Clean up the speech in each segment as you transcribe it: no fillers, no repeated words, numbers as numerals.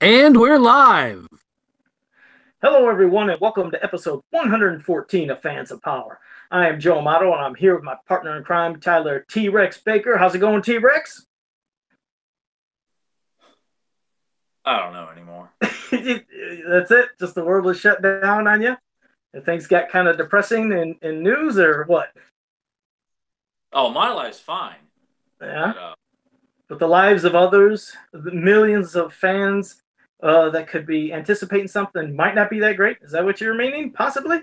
And we're live. Hello, everyone, and welcome to episode 114 of Fans of Power. I am Joe Amato, and I'm here with my partner in crime, Tyler T-Rex Baker. How's it going, T-Rex? I don't know anymore. That's it? Just the world was shut down on you? And things got kind of depressing in news, or what? Oh, my life's fine. Yeah? But But the lives of others, the millions of fans that could be anticipating something might not be that great. Is that what you're meaning? Possibly?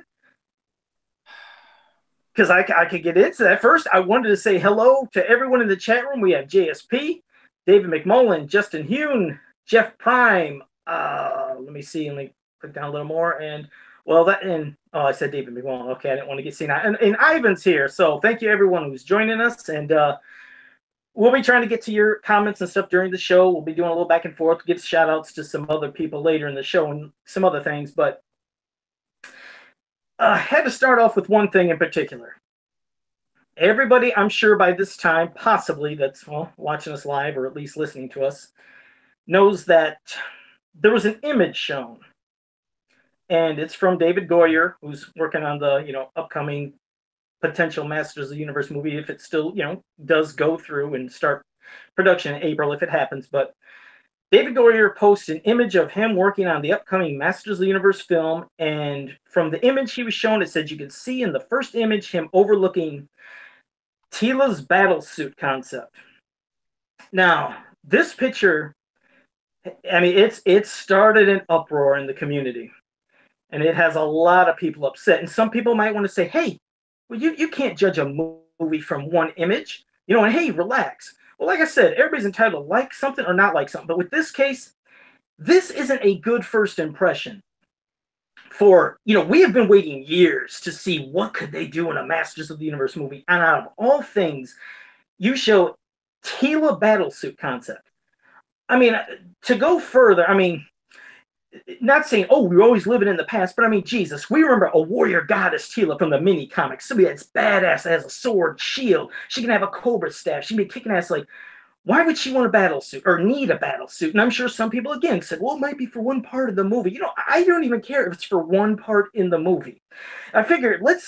Because I could get into that. First, I wanted to say hello to everyone in the chat room. We have JSP, David McMullen, Justin Hune, Jeff Prime. Let me see. Let me click down a little more. And well, I said David McMullen. Okay, I didn't want to get seen. And Ivan's here. So thank you everyone who's joining us. And we'll be trying to get to your comments and stuff during the show. We'll be doing a little back and forth. We'll get shout outs to some other people later in the show and some other things. But I had to start off with one thing in particular. Everybody, I'm sure by this time, possibly that's watching us live or at least listening to us, knows that there was an image shown, and it's from David Goyer, who's working on the upcoming potential Masters of the Universe movie if it still does go through and start production in April if it happens. But David Goyer posts an image of him working on the upcoming Masters of the Universe film, and from the image he was shown, it said you could see in the first image him overlooking Teela's Battlesuit concept. Now, this picture, I mean, it's started an uproar in the community, and it has a lot of people upset. And some people might want to say, hey, well, you can't judge a movie from one image, and hey, relax. Well, like I said, everybody's entitled to like something or not like something. But with this case, this isn't a good first impression. We have been waiting years to see what could they do in a Masters of the Universe movie. And out of all things, you show Teela Battlesuit concept. I mean, to go further, I mean, not saying, oh, we're always living in the past, but I mean, Jesus, we remember a warrior goddess Teela from the mini comics. Somebody that's badass, that has a sword, shield. She can have a cobra staff. She can be kicking ass like, why would she want a battle suit or need a battle suit? And I'm sure some people again said, well, it might be for one part of the movie. I don't even care if it's for one part in the movie. I figured let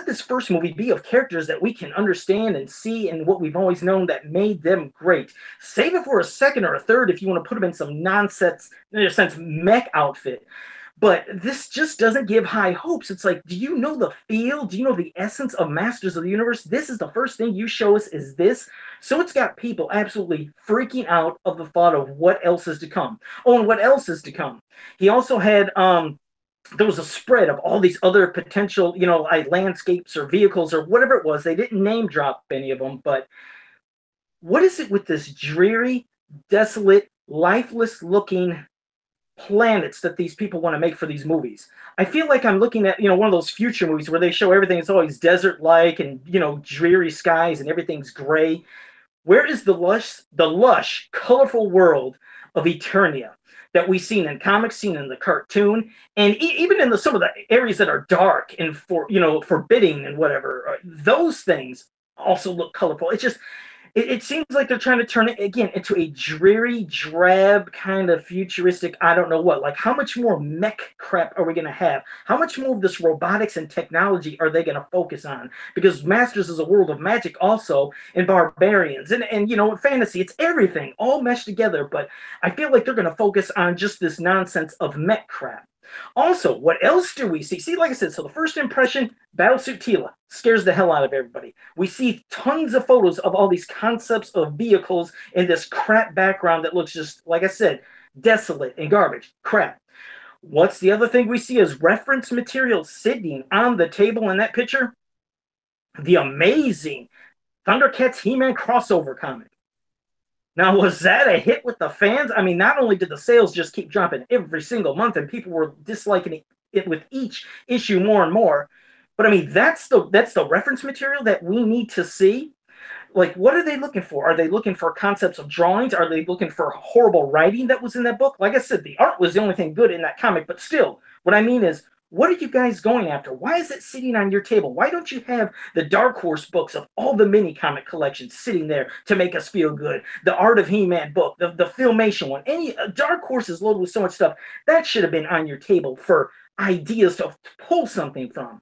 this first movie be of characters that we can understand and see and what we've always known that made them great. Save it for a second or a third if you want to put them in some nonsense, in a sense, mech outfit. But this just doesn't give high hopes. It's like, do you know the feel? Do you know the essence of Masters of the Universe? This is the first thing you show us is this. So it's got people absolutely freaking out of the thought of what else is to come. Oh, and what else is to come? He also had there was a spread of all these other potential, landscapes or vehicles or whatever it was. They didn't name drop any of them, but what is it with this dreary, desolate, lifeless looking planets that these people want to make for these movies? I feel like I'm looking at, one of those future movies where they show everything is always desert like and, dreary skies and everything's gray. Where is the lush, colorful world of Eternia that we've seen in comics, seen in the cartoon, and even in some of the areas that are dark and forbidding and whatever? Those things also look colorful. It seems like they're trying to turn it again into a dreary, drab kind of futuristic, I don't know what. Like, how much more mech crap are we going to have? How much more of this robotics and technology are they going to focus on? Because Masters is a world of magic also, and barbarians, and fantasy. It's everything all meshed together, but I feel like they're going to focus on just this nonsense of mech crap. Also, what else do we see? See, like I said, so the first impression, Battlesuit Teela scares the hell out of everybody. We see tons of photos of all these concepts of vehicles in this crap background that looks just, like I said, desolate and garbage. Crap. What's the other thing we see as reference material sitting on the table in that picture? The amazing Thundercats He-Man crossover comic. Now, was that a hit with the fans? I mean, not only did the sales just keep dropping every single month and people were disliking it with each issue more and more, but I mean, that's the reference material that we need to see. Like, what are they looking for? Are they looking for concepts of drawings? Are they looking for horrible writing that was in that book? Like I said, the art was the only thing good in that comic, but still, what I mean is, What are you guys going after? Why is it sitting on your table? Why don't you have the Dark Horse books of all the mini comic collections sitting there to make us feel good? The Art of He-Man book, the Filmation one. Any Dark Horse is loaded with so much stuff that should have been on your table for ideas to pull something from.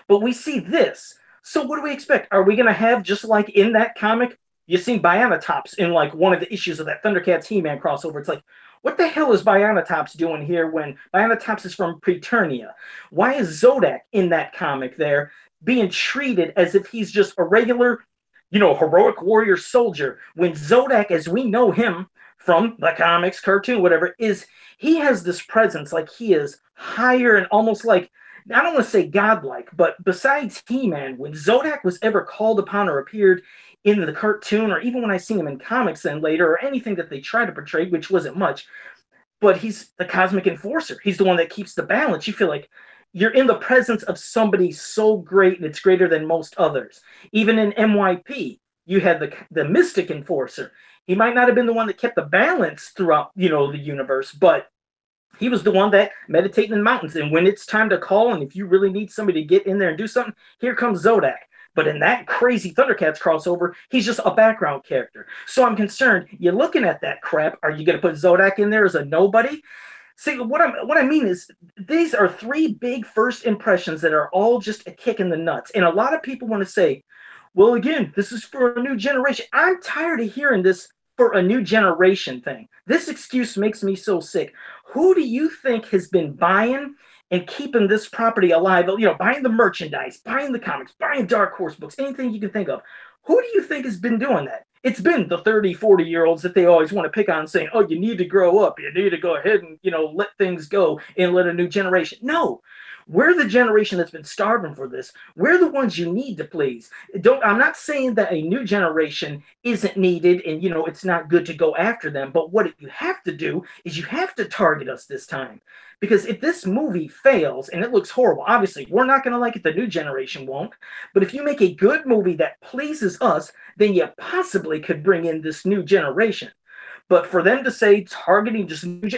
But we see this. So what do we expect? Are we going to have, just like in that comic, you see Bionatops in like one of the issues of that Thundercats He-Man crossover. It's like, what the hell is Bionatops doing here when Bionatops is from Preternia? Why is Zodak in that comic there being treated as if he's just a regular, heroic warrior soldier when Zodak, as we know him from the comics, cartoon, whatever, is he has this presence like he is higher and almost like, I don't want to say godlike, but besides He-Man, when Zodak was ever called upon or appeared in the cartoon, or even when I see him in comics then later, or anything that they try to portray, which wasn't much, but he's the cosmic enforcer. He's the one that keeps the balance. You feel like you're in the presence of somebody so great and it's greater than most others. Even in MYP, you had the mystic enforcer. He might not have been the one that kept the balance throughout, the universe, but he was the one that meditated in the mountains. And when it's time to call, and if you really need somebody to get in there and do something, here comes Zodak. But in that crazy Thundercats crossover, he's just a background character. So I'm concerned, you're looking at that crap. Are you going to put Zodak in there as a nobody? See, what I mean is, these are three big first impressions that are all just a kick in the nuts. And a lot of people want to say, well, again, this is for a new generation. I'm tired of hearing this for a new generation thing. This excuse makes me so sick. Who do you think has been buying and keeping this property alive? Buying the merchandise, buying the comics, buying Dark Horse books, anything you can think of. Who do you think has been doing that? It's been the 30, 40-year-olds that they always want to pick on, saying, oh, you need to grow up. You need to go ahead and, let things go and let a new generation. No, we're the generation that's been starving for this. We're the ones you need to please. I'm not saying that a new generation isn't needed and it's not good to go after them, but what you have to do is you have to target us this time. Because if this movie fails and it looks horrible, obviously we're not going to like it, the new generation won't. But if you make a good movie that pleases us, then you possibly could bring in this new generation. But for them to say targeting just new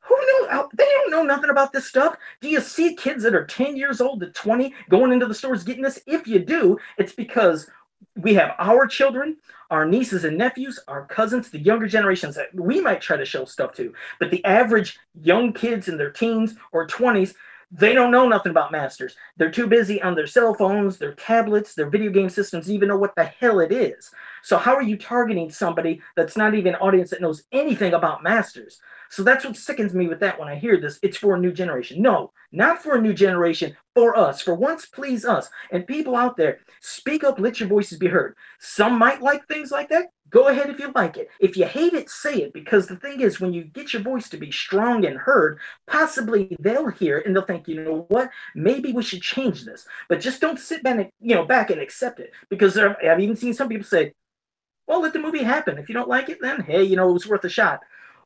who knows? They don't know nothing about this stuff. Do you see kids that are 10 years old to 20 going into the stores getting this? If you do, it's because we have our children, our nieces and nephews, our cousins, the younger generations that we might try to show stuff to. But the average young kids in their teens or 20s, they don't know nothing about Masters. They're too busy on their cell phones, their tablets, their video game systems, even know what the hell it is. So how are you targeting somebody that's not even an audience that knows anything about Masters? So that's what sickens me with that when I hear this. It's for a new generation. No, not for a new generation, for us. For once, please us. And people out there, speak up, let your voices be heard. Some might like things like that. Go ahead if you like it. If you hate it, say it. Because the thing is, when you get your voice to be strong and heard, possibly they'll hear it and they'll think, you know what, maybe we should change this. But just don't sit back and accept it. Because I've even seen some people say, well, let the movie happen. If you don't like it, then hey, it was worth a shot.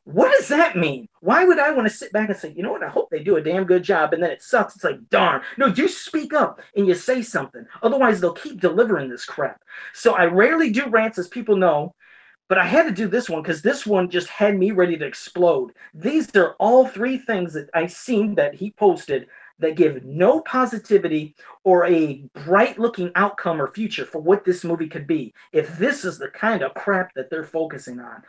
What does that mean? Why would I want to sit back and say, you know what, I hope they do a damn good job, and then it sucks? It's like, darn. No, you speak up and you say something. Otherwise, they'll keep delivering this crap. So I rarely do rants, as people know, but I had to do this one because this one just had me ready to explode. These are all three things that I seen that he posted that give no positivity or a bright looking outcome or future for what this movie could be if this is the kind of crap that they're focusing on.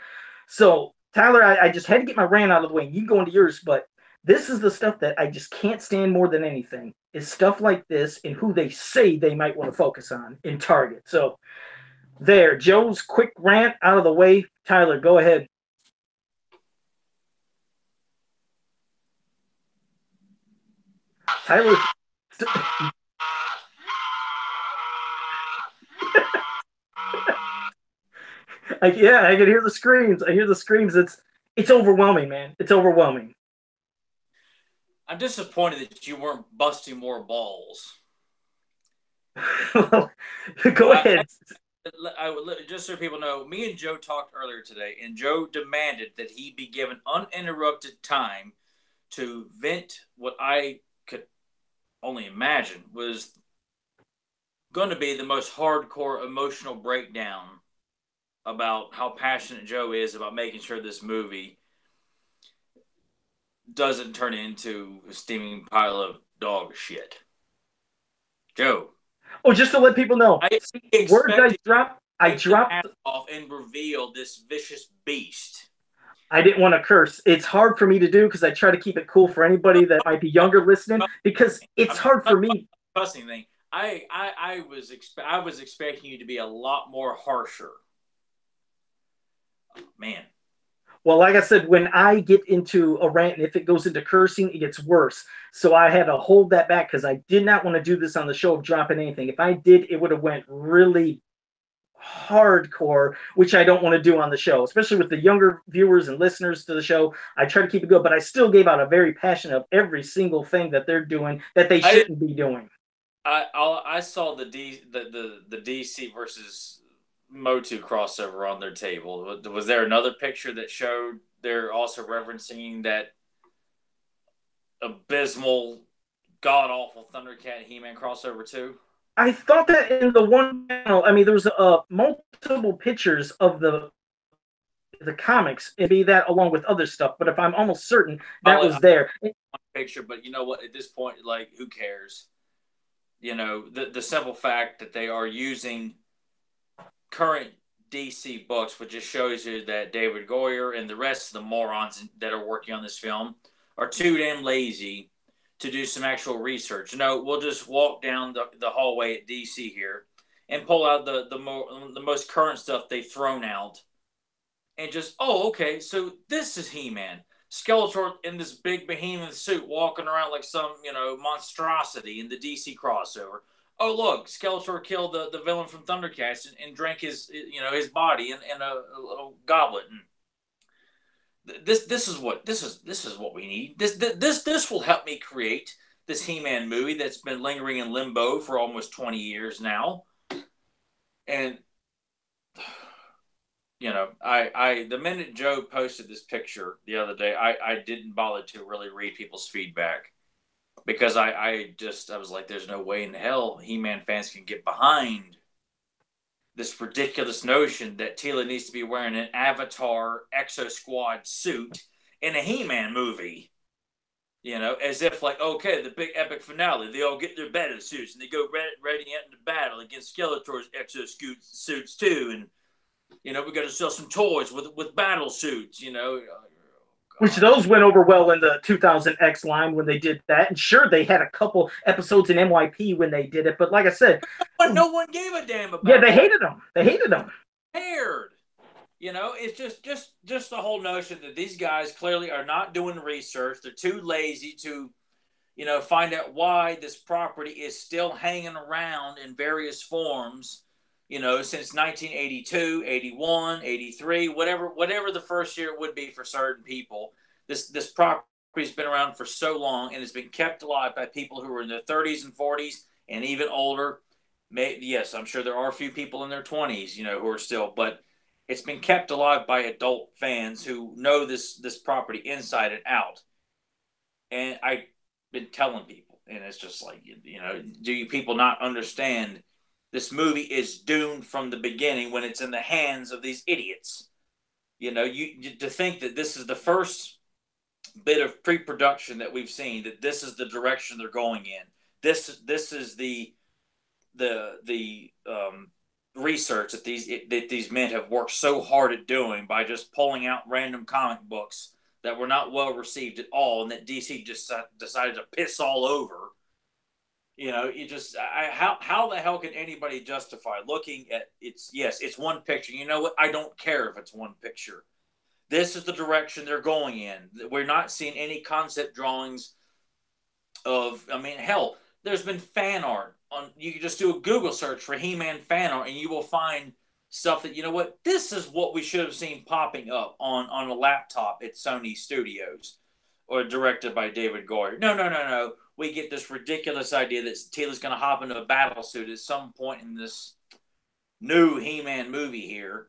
So Tyler, I just had to get my rant out of the way. You can go into yours, but this is the stuff that I just can't stand more than anything, is stuff like this and who they say they might want to focus on in Target. So there, Joe's quick rant out of the way. Tyler, go ahead. Tyler. Yeah, I can hear the screams. I hear the screams. It's overwhelming, man. It's overwhelming. I'm disappointed that you weren't busting more balls. Well, go ahead. Just so people know, me and Joe talked earlier today, and Joe demanded that he be given uninterrupted time to vent what I could only imagine was going to be the most hardcore emotional breakdown about how passionate Joe is about making sure this movie doesn't turn into a steaming pile of dog shit. Joe, Oh, just to let people know, I see, words expected I to take the dropped. mask off and reveal this vicious beast. I didn't want to curse. It's hard for me to do because I try to keep it cool for anybody that might be younger listening because it's I'm hard for not me. cussing thing. I was expecting you to be a lot more harsher. Man, Well, like I said, when I get into a rant and if it goes into cursing, it gets worse. So I had to hold that back because I did not want to do this on the show of dropping anything. If I did, it would have went really hardcore, which I don't want to do on the show, especially with the younger viewers and listeners to the show. I try to keep it good, but I still gave out a very passion of every single thing that they're doing that they I shouldn't be doing. I saw the DC versus Motu crossover on their table. Was there another picture that showed they're also referencing that abysmal, god awful Thundercat He-Man crossover too? I thought that in the one panel, I mean, there was multiple pictures of the comics and be that along with other stuff. But if I'm almost certain that I was there, one picture, but you know what? At this point, like, who cares? You know, the simple fact that they are using current DC books, which just shows you that David Goyer and the rest of the morons that are working on this film are too damn lazy to do some actual research. No, we'll just walk down the hallway at DC here and pull out the most current stuff they've thrown out and just, oh, okay, so this is He-Man. Skeletor in this big behemoth suit walking around like some, monstrosity in the DC crossover. Oh, look, Skeletor killed the villain from Thundercats and drank his body in a goblet. And this is what we need. This will help me create this He-Man movie that's been lingering in limbo for almost 20 years now. And I the minute Joe posted this picture the other day, I didn't bother to really read people's feedback because I was like, there's no way in hell He-Man fans can get behind this ridiculous notion that Teela needs to be wearing an Avatar Exo Squad suit in a He-Man movie. As if like, okay, the big epic finale, they all get their Battlesuits and they go ready into battle against Skeletor's Exo suits too, and we got to sell some toys with Battlesuits. which God, those went over well in the 2000X line when they did that. And sure, they had a couple episodes in MYP when they did it. But like I said, but no one gave a damn yeah, about they that. hated them. They hated them. Cared. It's just the whole notion that these guys clearly are not doing research. They're too lazy to find out why this property is still hanging around in various forms, since 1982, 81, 83, whatever the first year would be for certain people. This property's been around for so long and has been kept alive by people who are in their 30s and 40s and even older. Yes, I'm sure there are a few people in their 20s, who are still, but it's been kept alive by adult fans who know this property inside and out. And I've been telling people, and it's just like, do you people not understand this movie is doomed from the beginning when it's in the hands of these idiots? To think that this is the first bit of pre-production that we've seen, that this is the direction they're going in. This is the research that these men have worked so hard at doing by just pulling out random comic books that were not well received at all, and that DC just decided to piss all over. How the hell can anybody justify looking at it's one picture. You know what? I don't care if it's one picture. This is the direction they're going in. We're not seeing any concept drawings of. I mean, hell, there's been fan art on. You can just do a Google search for He-Man fan art, and you will find stuff that this is what we should have seen popping up on a laptop at Sony Studios or directed by David Goyer. No. We get this ridiculous idea that Teela's going to hop into a battle suit at some point in this new He-Man movie here,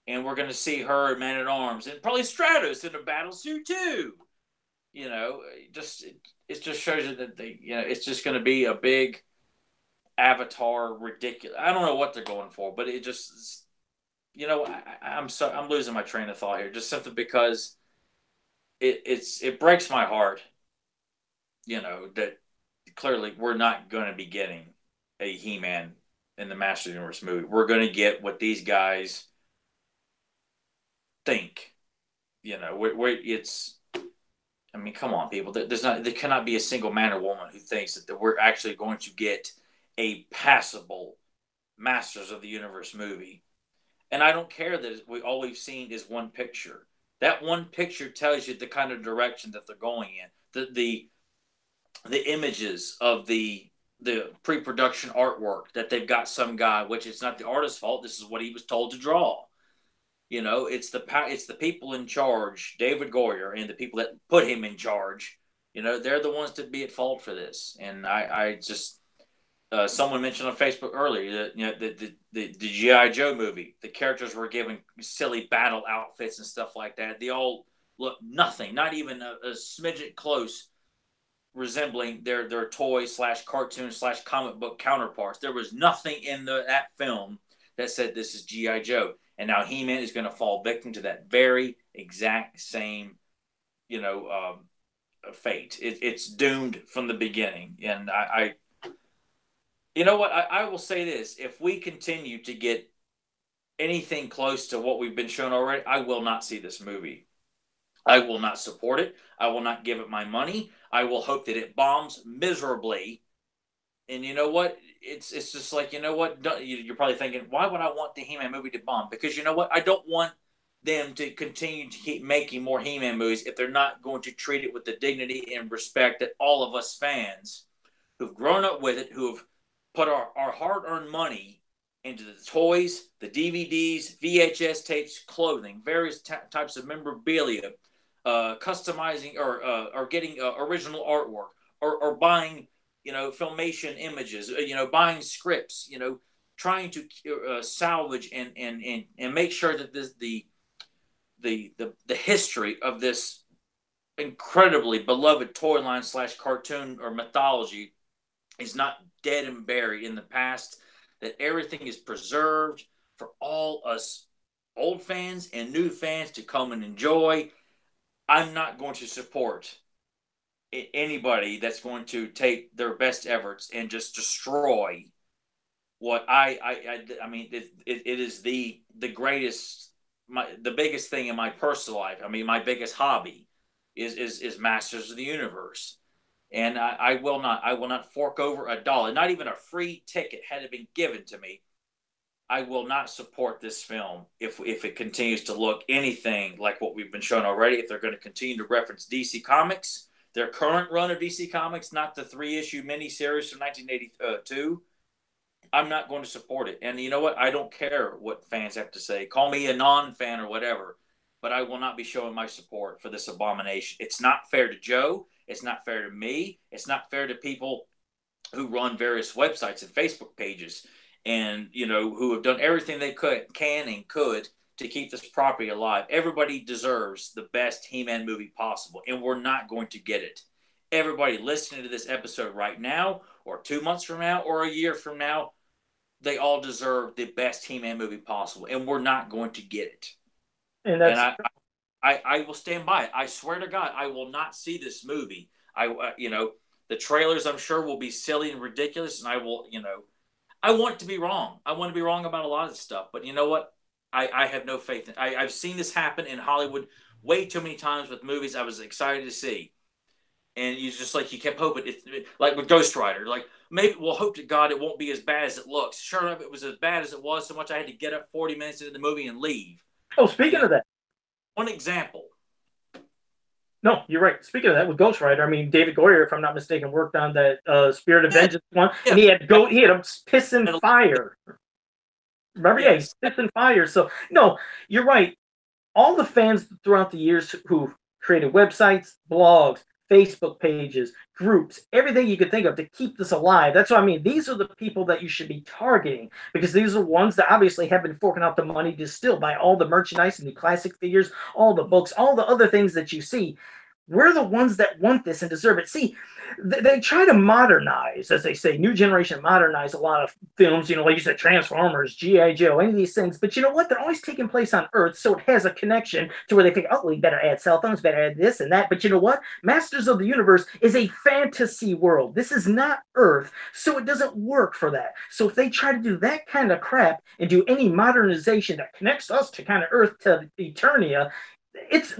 and we're going to see her at Man at Arms and probably Stratos in a battle suit too. It just shows you that it's just going to be a big Avatar ridiculous. I don't know what they're going for, but it just I'm losing my train of thought here, just simply because it breaks my heart, that clearly we're not going to be getting a He-Man in the Master Universe movie. We're going to get what these guys think. It's. I mean, come on, people. There cannot be a single man or woman who thinks that we're actually going to get a passable Masters of the Universe movie. And I don't care that all we've seen is one picture. That one picture tells you the kind of direction that they're going in. The images of the pre-production artwork that they've got some guy, which it's not the artist's fault. This is what he was told to draw. It's the people in charge, David Goyer, and the people that put him in charge. They're the ones to be at fault for this. And I just someone mentioned on Facebook earlier that the GI Joe movie, the characters were given silly battle outfits and stuff like that. They all look nothing, not even a smidget close resembling their toy / cartoon / comic book counterparts. There was nothing in that film that said this is GI Joe. And now He-Man is going to fall victim to that very exact same, fate. It's doomed from the beginning. And you know what? I will say this. If we continue to get anything close to what we've been shown already, I will not see this movie. I will not support it. I will not give it my money. I will hope that it bombs miserably. And you know what? It's just like, you know what? You're probably thinking, why would I want the He-Man movie to bomb? Because you know what? I don't want them to continue to keep making more He-Man movies if they're not going to treat it with the dignity and respect that all of us fans who've grown up with it, who have put our hard-earned money into the toys, the DVDs, VHS tapes, clothing, various types of memorabilia, customizing or getting original artwork, or buying filmation images, buying scripts, trying to salvage and make sure that the history of this incredibly beloved toy line / cartoon or mythology is not dead and buried in the past, that everything is preserved for all us old fans and new fans to come and enjoy. I'm not going to support anybody that's going to take their best efforts and just destroy what I mean. It is the greatest, the biggest thing in my personal life. I mean, my biggest hobby is Masters of the Universe. And I will not fork over $1, not even a free ticket had it been given to me. I will not support this film if it continues to look anything like what we've been shown already. If they're going to continue to reference DC Comics, their current run of DC Comics, not the 3-issue miniseries from 1982, I'm not going to support it. And you know what? I don't care what fans have to say. Call me a non-fan or whatever, but I will not be showing my support for this abomination. It's not fair to Joe. It's not fair to me. It's not fair to people who run various websites and Facebook pages, and who have done everything they can and could to keep this property alive. Everybody deserves the best He-Man movie possible, and we're not going to get it. Everybody listening to this episode right now, or 2 months from now, or a year from now, they all deserve the best He-Man movie possible, and we're not going to get it. And that's I will stand by it. I swear to God, I will not see this movie. The trailers, I'm sure, will be silly and ridiculous, and I will, I want to be wrong. I want to be wrong about a lot of stuff, but you know what? I have no faith in. I've seen this happen in Hollywood way too many times with movies I was excited to see, and you kept hoping. It's like with Ghost Rider. Like, maybe we'll hope to God it won't be as bad as it looks. Sure enough, it was as bad as it was. So much I had to get up 40 minutes into the movie and leave. Oh, speaking of that, one example. No, you're right. Speaking of that, with Ghost Rider, I mean, David Goyer, if I'm not mistaken, worked on that Spirit of Vengeance one, and he had him pissing fire. Remember? Yeah, he's pissing fire. So, no, you're right. All the fans throughout the years who created websites, blogs, Facebook pages, groups, everything you could think of to keep this alive. That's what I mean. These are the people that you should be targeting, because these are ones that obviously have been forking out the money to still buy all the merchandise and the classic figures, all the books, all the other things that you see. We're the ones that want this and deserve it. See, they try to modernize, as they say, new generation modernize a lot of films, like you said, Transformers, G.I. Joe, any of these things. But you know what? They're always taking place on Earth, so it has a connection to where they think, oh, we better add cell phones, better add this and that. But you know what? Masters of the Universe is a fantasy world. This is not Earth, so it doesn't work for that. So if they try to do that kind of crap and do any modernization that connects us to kind of Earth to Eternia,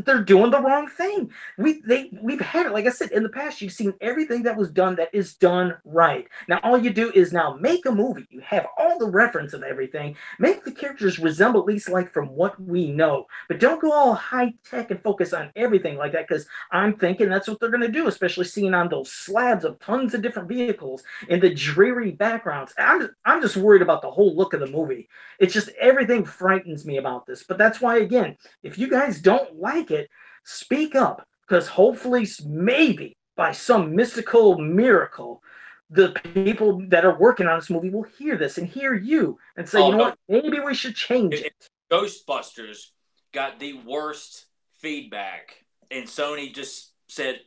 they're doing the wrong thing. We've had it, like I said, in the past. You've seen everything that was done that is done right. Now all you do is now make a movie. You have all the reference of everything. Make the characters resemble at least like from what we know, but don't go all high tech and focus on everything like that. Because I'm thinking that's what they're going to do, especially seeing on those slabs of tons of different vehicles in the dreary backgrounds. I'm just worried about the whole look of the movie. It's just everything frightens me about this. But that's why, again, if you guys don't like it, speak up, because hopefully, maybe by some mystical miracle, the people that are working on this movie will hear this and hear you and say, you Oh know no, what, maybe we should change it. Ghostbusters got the worst feedback, and Sony just said,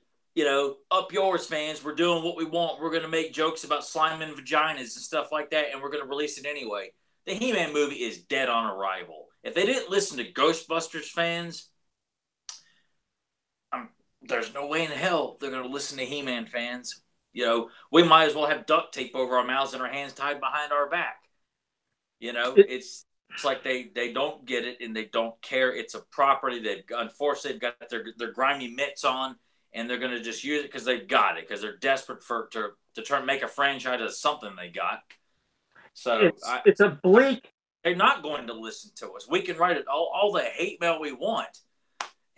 up yours, fans. We're doing what we want. We're going to make jokes about slime and vaginas and stuff like that, and we're going to release it anyway. The He-Man movie is dead on arrival. If they didn't listen to Ghostbusters fans, there's no way in hell they're going to listen to He-Man fans. We might as well have duct tape over our mouths and our hands tied behind our back. It's like they don't get it and they don't care. It's a property that unfortunately they've got their grimy mitts on, and they're going to just use it because they've got it, because they're desperate to try and make a franchise of something they got. So it's a bleak. They're not going to listen to us. We can write it all the hate mail we want,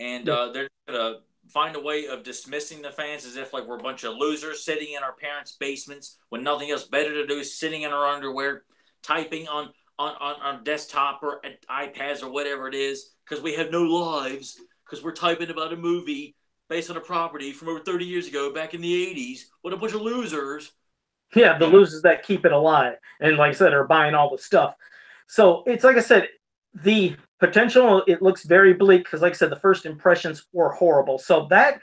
and they're going to find a way of dismissing the fans as if like we're a bunch of losers sitting in our parents' basements with nothing else better to do, sitting in our underwear, typing on desktop or iPads or whatever it is, because we have no lives, because we're typing about a movie based on a property from over 30 years ago back in the 80s. What a bunch of losers. Yeah, the losers that keep it alive and, like I said, are buying all the stuff. So it's like I said, the potential, it looks very bleak because, like I said, the first impressions were horrible. So that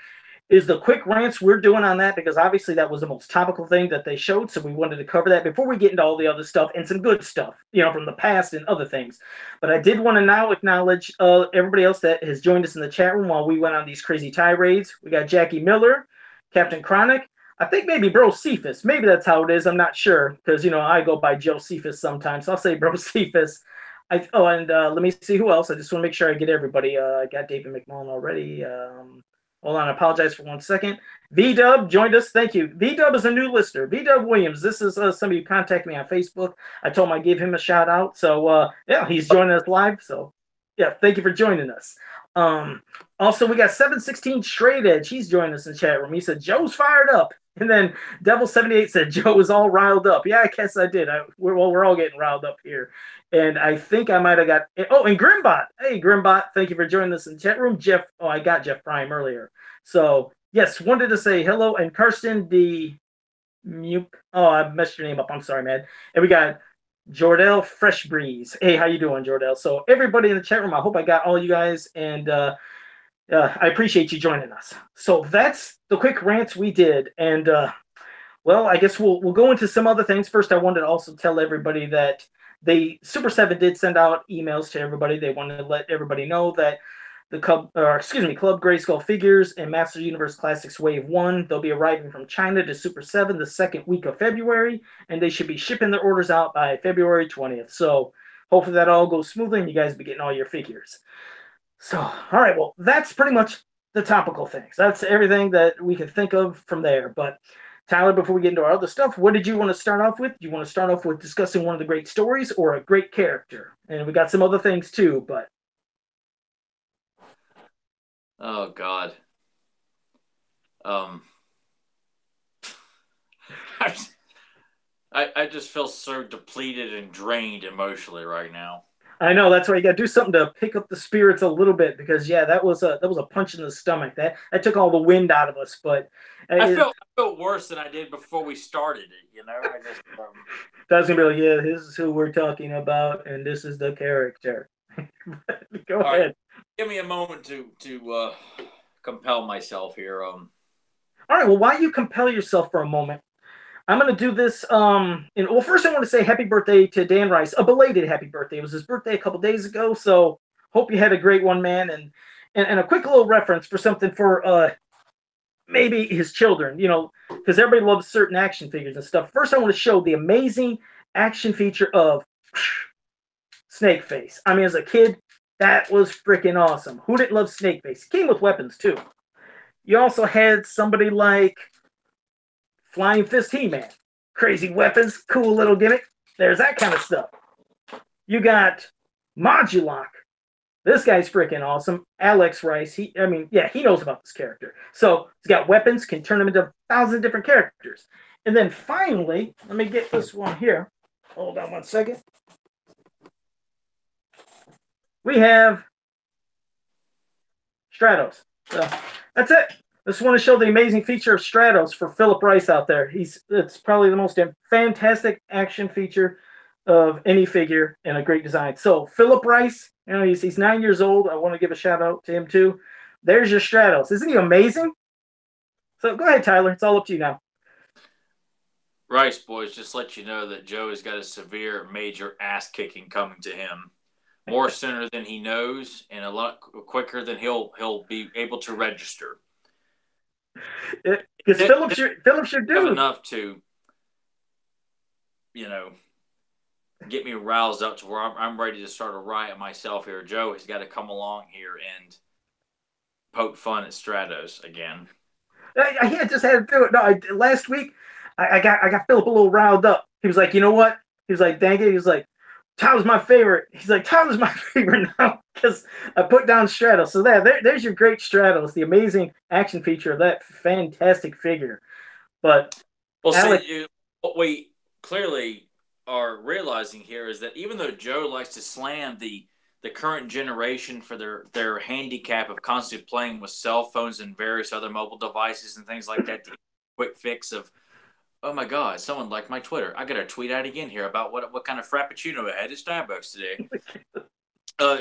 is the quick rants we're doing on that, because obviously that was the most topical thing that they showed. So we wanted to cover that before we get into all the other stuff and some good stuff, from the past and other things. But I did want to now acknowledge everybody else that has joined us in the chat room while we went on these crazy tirades. We got Jackie Miller, Captain Chronic. I think maybe Bro Cephas. Maybe that's how it is. I'm not sure, because I go by Joe Cephas sometimes. So I'll say Bro Cephas. And let me see who else. I just want to make sure I get everybody. I got David McMullen already. Hold on, I apologize for 1 second. V-Dub joined us. Thank you. V-Dub is a new listener. V-Dub Williams. This is somebody who contacted me on Facebook. I told him I'd give him a shout out. So, yeah, he's joining us live. So, yeah, thank you for joining us. Also, we got 716 Straight Edge. He's joining us in the chat room. He said, Joe's fired up. And then Devil78 said, Joe is all riled up. Yeah, I guess I did. We're all getting riled up here. And I think I might have got... Oh, and Grimbot. Hey, Grimbot, thank you for joining us in the chat room. Jeff... Oh, I got Jeff Prime earlier. So, yes, wanted to say hello. And Karsten D. Muke. Oh, I messed your name up. I'm sorry, man. And we got Jordell Fresh Breeze. Hey, how you doing, Jordell? So, everybody in the chat room, I hope I got all you guys. And I appreciate you joining us. So, that's the quick rants we did. And, well, I guess we'll go into some other things. First, I wanted to also tell everybody that Super 7 did send out emails to everybody. They wanted to let everybody know that the Club Grayskull figures and Master Universe Classics Wave 1, they'll be arriving from China to Super 7 the second week of February, and they should be shipping their orders out by February 20th. So hopefully that all goes smoothly and you guys be getting all your figures. So, all right, well, that's pretty much the topical things. That's everything that we can think of from there. But Tyler, before we get into our other stuff, what did you want to start off with? Do you want to start off with discussing one of the great stories or a great character? And we got some other things too, but... Oh, God. I just feel so depleted and drained emotionally right now. I know, that's why you got to do something to pick up the spirits a little bit, because that was a punch in the stomach. That took all the wind out of us. But I felt worse than I did before we started it. I just that's gonna be like, yeah, this is who we're talking about, and this is the character. Go ahead. Give me a moment to compel myself here. All right, well, why you compel yourself for a moment? I'm gonna do this. Well, first I want to say happy birthday to Dan Rice, a belated happy birthday. It was his birthday a couple days ago, so hope you had a great one, man. And a quick little reference for something for maybe his children, because everybody loves certain action figures and stuff. First, I want to show the amazing action feature of Snakeface. I mean, as a kid, that was freaking awesome. Who didn't love Snakeface? Came with weapons too. You also had somebody like Flying Fist He-Man. Crazy weapons, cool little gimmick. There's that kind of stuff. You got Modulok. This guy's freaking awesome. Alex Rice, he knows about this character. So he's got weapons, can turn them into 1,000 different characters. And then finally, let me get this one here. Hold on one second. We have Stratos. So that's it. I just want to show the amazing feature of Stratos for Philip Rice out there. It's probably the most fantastic action feature of any figure and a great design. So Philip Rice, he's 9 years old. I want to give a shout out to him too. There's your Stratos. Isn't he amazing? So go ahead, Tyler. It's all up to you now. Rice boys, just let you know that Joe has got a severe, major ass kicking coming to him. More sooner than he knows, and a lot quicker than he'll be able to register. Because Philip's your dude. Enough to, get me roused up to where I'm ready to start a riot myself here. Joe has got to come along here and poke fun at Stratos again. I just had to do it. No, last week I got Philip a little riled up. He was like, you know what? He was like, dang it. He was like, Tyler's my favorite. He's like, Tyler's my favorite now because I put down Stratos. So there's your great Stratos, the amazing action feature of that fantastic figure. But what we clearly are realizing here is that even though Joe likes to slam the current generation for their handicap of constantly playing with cell phones and various other mobile devices and things like that, the quick fix of, oh my God, someone liked my Twitter. I got to tweet out again here about what kind of Frappuccino I had at Starbucks today.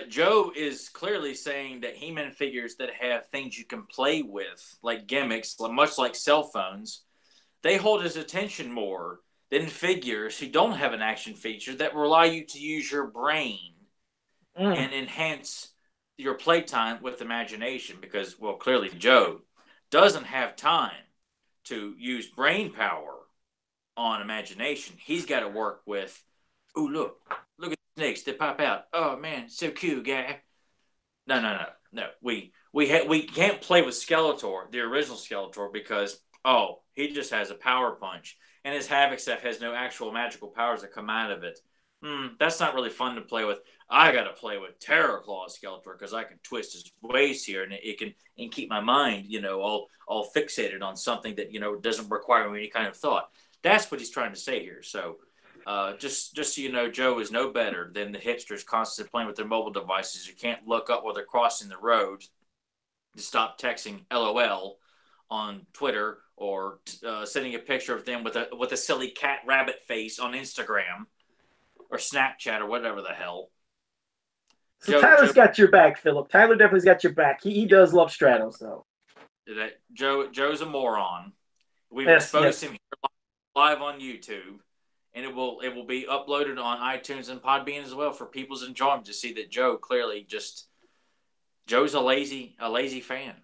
Joe is clearly saying that He-Man figures that have things you can play with, like gimmicks, much like cell phones, they hold his attention more than figures who don't have an action feature that rely you to use your brain and enhance your playtime with imagination. Because, well, clearly Joe doesn't have time to use brain power on imagination. He's got to work with, oh, look at the snakes, they pop out. Oh man, so cute, guy. No. We can't play with Skeletor, the original Skeletor, because he just has a power punch, and his Havoc stuff has no actual magical powers that come out of it. That's not really fun to play with. I got to play with Terror Claw Skeletor because I can twist his waist here, and it can keep my mind, all fixated on something that doesn't require any kind of thought. That's what he's trying to say here. So, just so you know, Joe is no better than the hipsters constantly playing with their mobile devices who can't look up while they're crossing the road to stop texting LOL on Twitter or sending a picture of them with a silly cat rabbit face on Instagram or Snapchat or whatever the hell. So Tyler's got your back, Philip. Tyler definitely's got your back. He does love Stratos, though. Joe's a moron. We've exposed him here live on YouTube, and it will be uploaded on iTunes and Podbean as well for people's enjoyment to see that Joe clearly Joe's a lazy fan,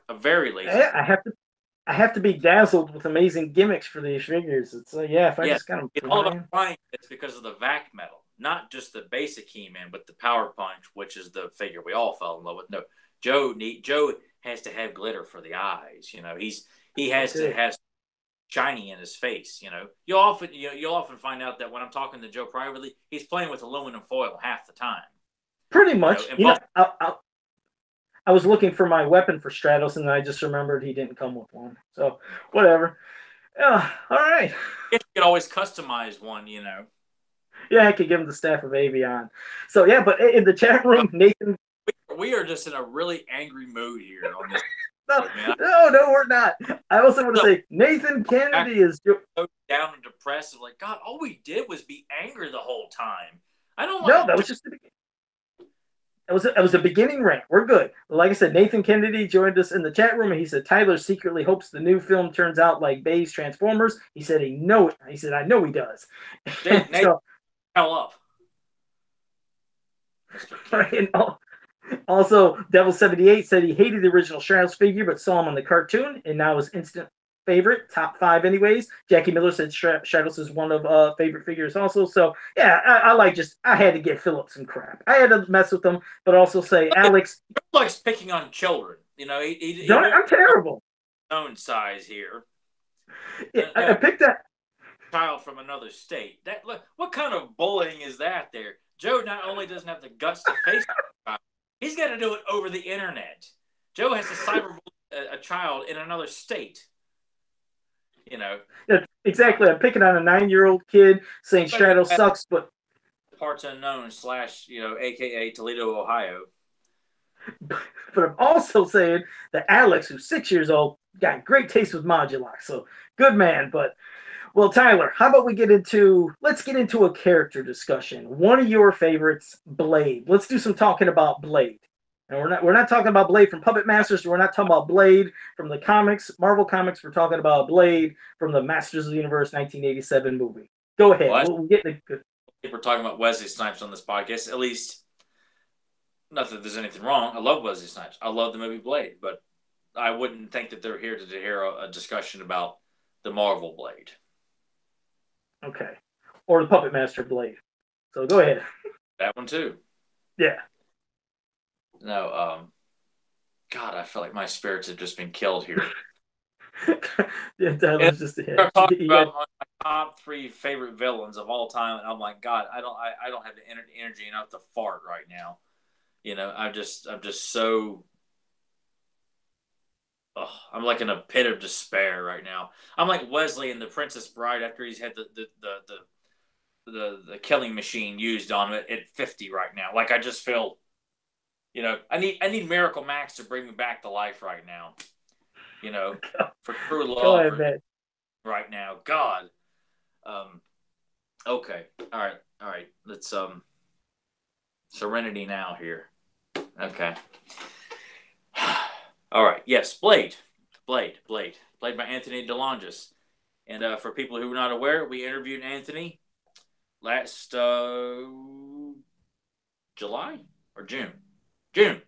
a very lazy. I have to be dazzled with amazing gimmicks for these figures. It's just kind of it's all about flying. It's because of the vac metal, not just the basic He-Man, but the Power Punch, which is the figure we all fell in love with. No, Joe has to have glitter for the eyes. He has to have shiny in his face. You'll often find out that when I'm talking to Joe privately, he's playing with aluminum foil half the time. Pretty much. I was looking for my weapon for Stratos, and then I just remembered he didn't come with one. So whatever. All right. You could always customize one. Yeah, I could give him the staff of Avion. So yeah, but in the chat room, Nathan. We are just in a really angry mood here on this. No, we're not. I also want to say Nathan Kennedy is so down and depressed. Like, God, all we did was be angry the whole time. I don't. No, that was just the beginning. it was a beginning rant. We're good. Like I said, Nathan Kennedy joined us in the chat room, and he said Tyler secretly hopes the new film turns out like Bay's Transformers. He said he said I know he does. Dude, Nate, So, hell up, Mr. right, Kennedy. also, Devil78 said he hated the original Shadows figure, but saw him on the cartoon, and now his instant favorite, top five anyways. Jackie Miller said Shadows is one of favorite figures also. So yeah, I like I had to give Philip some crap. I had to mess with him, but also say Alex. He likes picking on children. You know, he Don't won't I'm terrible. own size here. Yeah, I No, picked that. child from another state. That look, what kind of bullying is that? There, Joe not only doesn't have the guts to face it, he's got to do it over the internet. Joe has to cyberbully a child in another state. You know, Yeah, exactly. I'm picking on a 9-year-old kid saying Shadow sucks, but parts unknown / AKA Toledo, Ohio. but I'm also saying that Alex, who's 6 years old, got great taste with Modulok. So good man. But well, Tyler, how about let's get into a character discussion. One of your favorites, Blade. Let's do some talking about Blade. And we're not talking about Blade from Puppet Masters. We're not talking about Blade from the comics, Marvel comics. We're talking about Blade from the Masters of the Universe 1987 movie. Go ahead. Well, We'll get the. we're talking about Wesley Snipes on this podcast. At least, not that there's anything wrong. I love Wesley Snipes. I love the movie Blade, but I wouldn't think that they're here to hear a discussion about the Marvel Blade. Okay. Or the Puppet Master Blade. So go ahead. That one too. Yeah. No, God, I feel like my spirits have just been killed here. Yeah, Tyler's just a hit. We're talking about my top 3 favorite villains of all time, and I'm like, God, I don't have the energy enough to fart right now. You know, I'm just so. Oh, I'm like in a pit of despair right now. I'm like Wesley in The Princess Bride after he's had the killing machine used on it at 50 right now. Like I just feel, you know, I need Miracle Max to bring me back to life right now. You know, for true love. Go ahead, man. Right now, God. Okay, all right. Let's Serenity now here. Okay. All right. Yes, Blade by Anthony DeLongis. And for people who are not aware, we interviewed Anthony last July or June. June.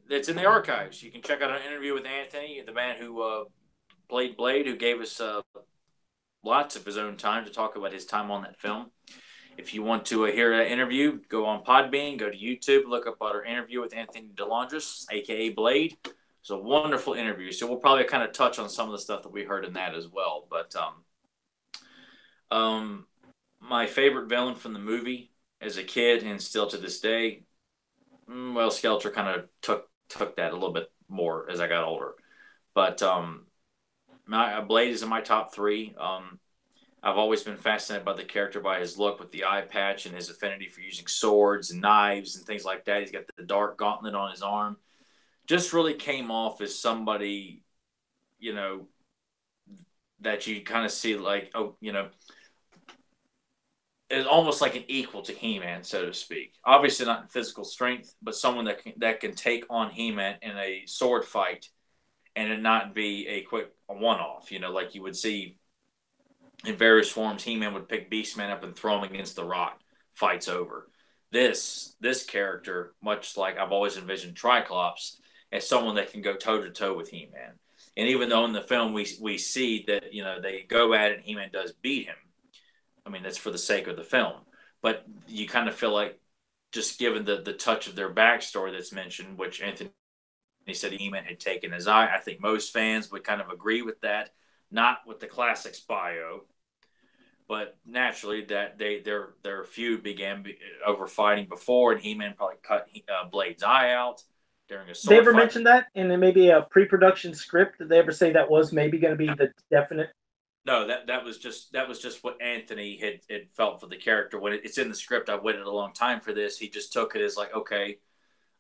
It's in the archives. You can check out an interview with Anthony, the man who played Blade, who gave us lots of his own time to talk about his time on that film. If you want to hear that interview, go on Podbean, go to YouTube, look up our interview with Anthony DeLongis, a.k.a. Blade. It's a wonderful interview. So we'll probably kind of touch on some of the stuff that we heard in that as well. But my favorite villain from the movie as a kid and still to this day, well, Skeletor kind of took that a little bit more as I got older. But my Blade is in my top 3. I've always been fascinated by the character, by his look with the eye patch and his affinity for using swords and knives and things like that. He's got the dark gauntlet on his arm. Just really came off as somebody, you know, that you kind of see like, oh, you know, is almost like an equal to He-Man, so to speak. Obviously not in physical strength, but someone that can take on He-Man in a sword fight and it not be a quick one-off, you know, like you would see in various forms. He-Man would pick Beastman up and throw him against the rock. Fight's over. This character, much like I've always envisioned Triclops, as someone that can go toe-to-toe with He-Man. And even though in the film we see that, you know, they go at it and He-Man does beat him, I mean, that's for the sake of the film. But you kind of feel like, just given the touch of their backstory that's mentioned, which Anthony said He-Man had taken his eye, I think most fans would kind of agree with that. Not with the classics bio, but naturally that their feud began over fighting before, and He-Man probably cut Blade's eye out during a sword They ever fight. mentioned that in maybe a pre-production script? Did they ever say that was maybe going to be the definite? No, that was just what Anthony had felt for the character. When it's in the script, I've waited a long time for this. He just took it as like, okay,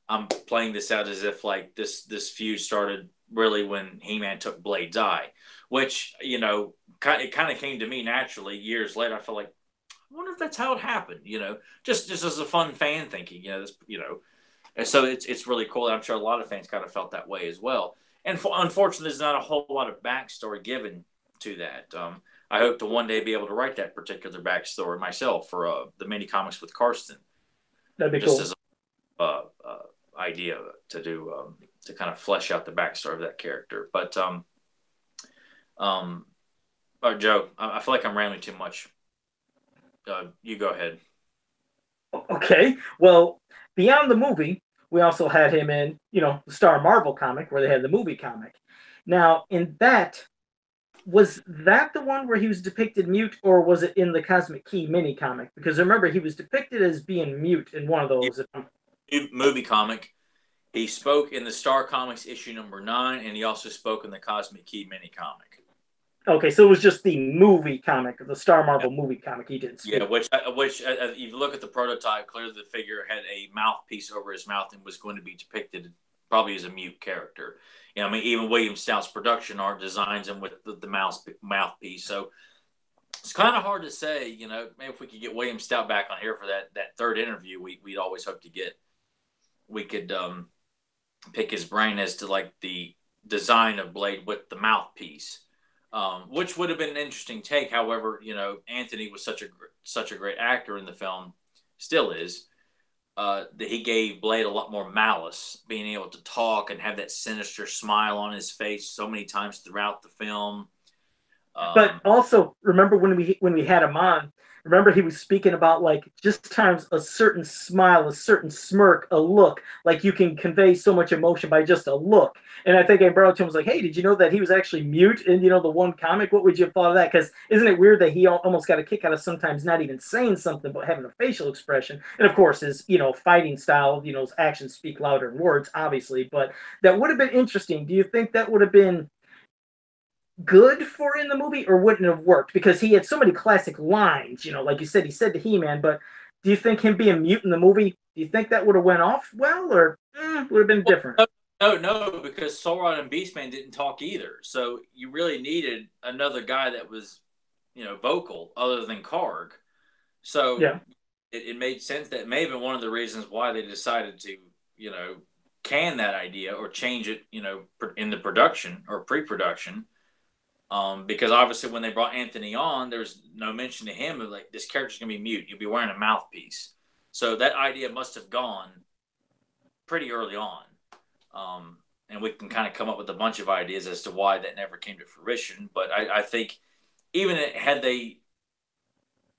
I'm playing this out as if like this feud started really when He-Man took Blade's eye, which, you know, it kind of came to me naturally years later. I feel like, I wonder if that's how it happened, you know, just as a fun fan thinking, you know, this, you know, And so it's really cool. I'm sure a lot of fans kind of felt that way as well. And unfortunately, there's not a whole lot of backstory given to that. I hope to one day be able to write that particular backstory myself for the mini comics with Karsten, That'd be just cool. as a idea to do to kind of flesh out the backstory of that character. But um, Joe, I feel like I'm rambling too much. You go ahead. Okay, well, beyond the movie, we also had him in, the Star Marvel comic where they had the movie comic. Now, in that, was that the one where he was depicted mute, or was it in the Cosmic Key mini comic? Because remember, he was depicted as being mute in one of those. Movie comic. He spoke in the Star Comics issue number 9, and he also spoke in the Cosmic Key mini comic. Okay, so it was just the movie comic, the Star Marvel movie comic. He didn't speak. Yeah, which if you look at the prototype, clearly the figure had a mouthpiece over his mouth and was going to be depicted probably as a mute character. I mean, even William Stout's production art designs him with the mouthpiece. So it's kind of hard to say. Maybe if we could get William Stout back on here for that third interview, we'd always hope to get. We could pick his brain as to like the design of Blade with the mouthpiece. Which would have been an interesting take. However, Anthony was such a great actor in the film, still is, that he gave Blade a lot more malice, being able to talk and have that sinister smile on his face so many times throughout the film. But also, remember when we had him on, remember he was speaking about like just times a certain smile, a certain smirk, a look, like you can convey so much emotion by just a look. And I think I brought to him was like, hey, did you know that he was actually mute in the one comic? What would you have thought of that? Because isn't it weird that he almost got a kick out of sometimes not even saying something but having a facial expression? And of course, his fighting style, his actions speak louder than words, obviously. But that would have been interesting. Do you think that would have been good for in the movie, or wouldn't have worked because he had so many classic lines? Like you said, he said to He-Man. But do you think him being mute in the movie, do you think that would have went off well, or would have been different? No, because Sauron and Beastman didn't talk either. So you really needed another guy that was, vocal other than Karg. So Yeah. it made sense. That may have been one of the reasons why they decided to, can that idea or change it, in the production or pre-production. Because obviously when they brought Anthony on, there's no mention to him of like this character's gonna be mute. You'll be wearing a mouthpiece. So that idea must have gone pretty early on. And we can kind of come up with a bunch of ideas as to why that never came to fruition. But I think even had they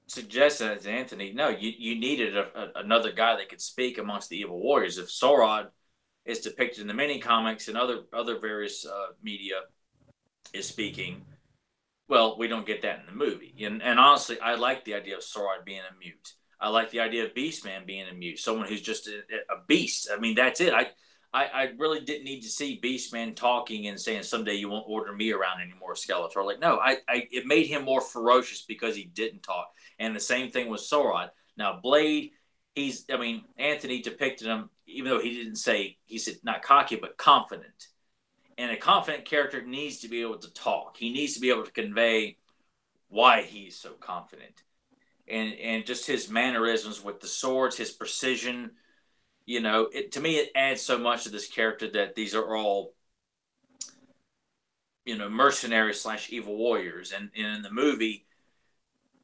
suggested as Anthony, no, you needed another guy that could speak amongst the evil warriors. If Sauron is depicted in the mini comics and other various media is speaking, well, we don't get that in the movie. And honestly, I like the idea of Sauron being a mute. I like the idea of Beastman being a mute, someone who's just a beast. I mean, that's it. I really didn't need to see Beastman talking and saying someday you won't order me around anymore, Skeletor. Like, no, it made him more ferocious because he didn't talk. And the same thing with Sauron. Now, Blade, Anthony depicted him, even though he didn't say, he said not cocky, but confident. And a confident character needs to be able to talk. He needs to be able to convey why he's so confident. And just his mannerisms with the swords, his precision, to me, it adds so much to this character that these are all, mercenaries / evil warriors. And in the movie,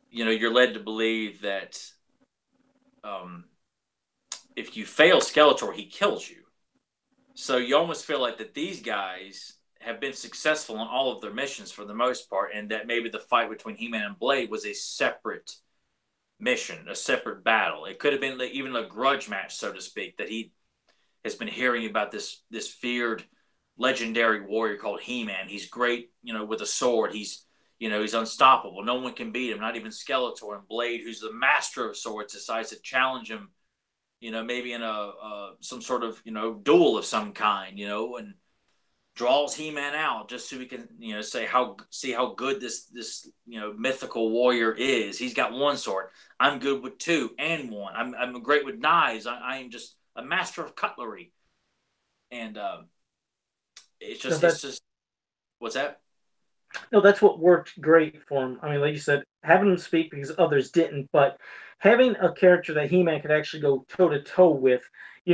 you're led to believe that if you fail Skeletor, he kills you. So you almost feel like that these guys have been successful in all of their missions for the most part, and that maybe the fight between He-Man and Blade was a separate mission, a separate battle. It could have been even a grudge match, so to speak, that he has been hearing about this feared legendary warrior called He-Man. He's great, with a sword. He's unstoppable. No one can beat him, not even Skeletor. And Blade, who's the master of swords, decides to challenge him, maybe in some sort of, duel of some kind, and draws He-Man out just so we can, see how good this mythical warrior is. He's got one sword. I'm good with two and one. I'm great with knives. I am just a master of cutlery. And it's just what's that? No, that's what worked great for him. I mean, like you said, having him speak because others didn't, but having a character that He-Man could actually go toe to toe with,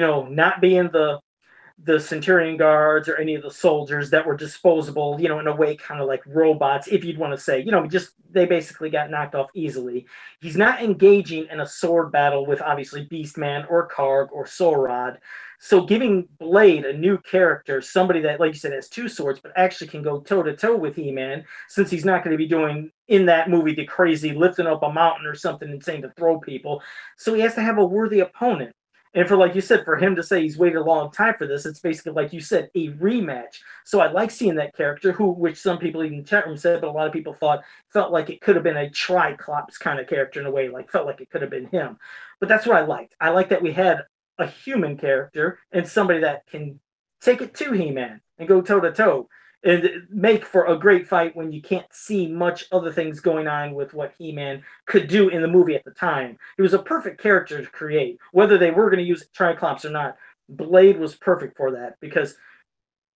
not being the Centurion guards or any of the soldiers that were disposable, in a way, kind of like robots, if you'd want to say, just they basically got knocked off easily. He's not engaging in a sword battle with obviously Beastman or Karg or Sorod. So giving Blade a new character, somebody that, like you said, has two swords, but actually can go toe to toe with He-Man, since he's not going to be doing in that movie the crazy lifting up a mountain or something insane to throw people. So he has to have a worthy opponent. And for, like you said, for him to say he's waited a long time for this, it's basically, like you said, a rematch. So I like seeing that character, which some people even in the chat room said, but a lot of people felt like it could have been a Triclops kind of character in a way, like felt like it could have been him. But that's what I liked. I like that we had a human character and somebody that can take it to He-Man and go toe to toe and make for a great fight when you can't see much other things going on with what He-Man could do in the movie at the time. He was a perfect character to create, whether they were going to use Triclops or not. Blade was perfect for that because,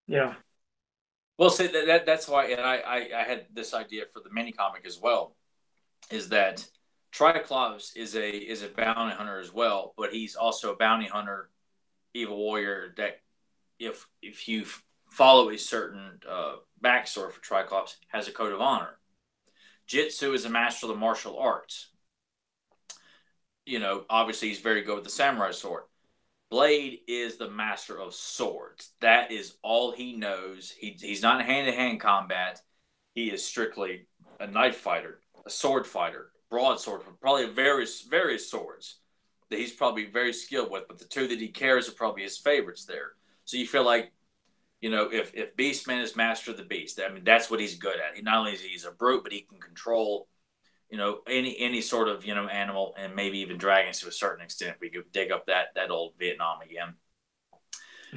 you know. Well, see, that's why, and I had this idea for the mini comic as well, is that Triclops is a bounty hunter as well, but he's also a bounty hunter, evil warrior that if you follow a certain backstory for Triclops, has a code of honor. Jitsu is a master of the martial arts. Obviously he's very good with the samurai sword. Blade is the master of swords. That is all he knows. He's not in hand-to-hand combat. He is strictly a knife fighter, a sword fighter, broadsword, probably various swords that he's probably very skilled with. But the two that he carries are probably his favorites there. So you feel like, if Beastman is master of the beast, I mean, that's what he's good at. He not only is he's a brute, but he can control, any sort of, animal, and maybe even dragons to a certain extent. We could dig up that old Vietnam again.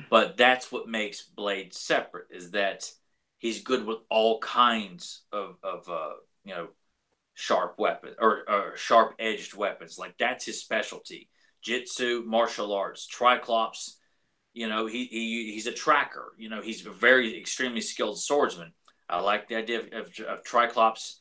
But that's what makes Blade separate, is that he's good with all kinds of sharp weapons or sharp edged weapons. Like, that's his specialty. Jitsu, martial arts, Triclops. He's a tracker. He's a very extremely skilled swordsman. I like the idea of Triclops,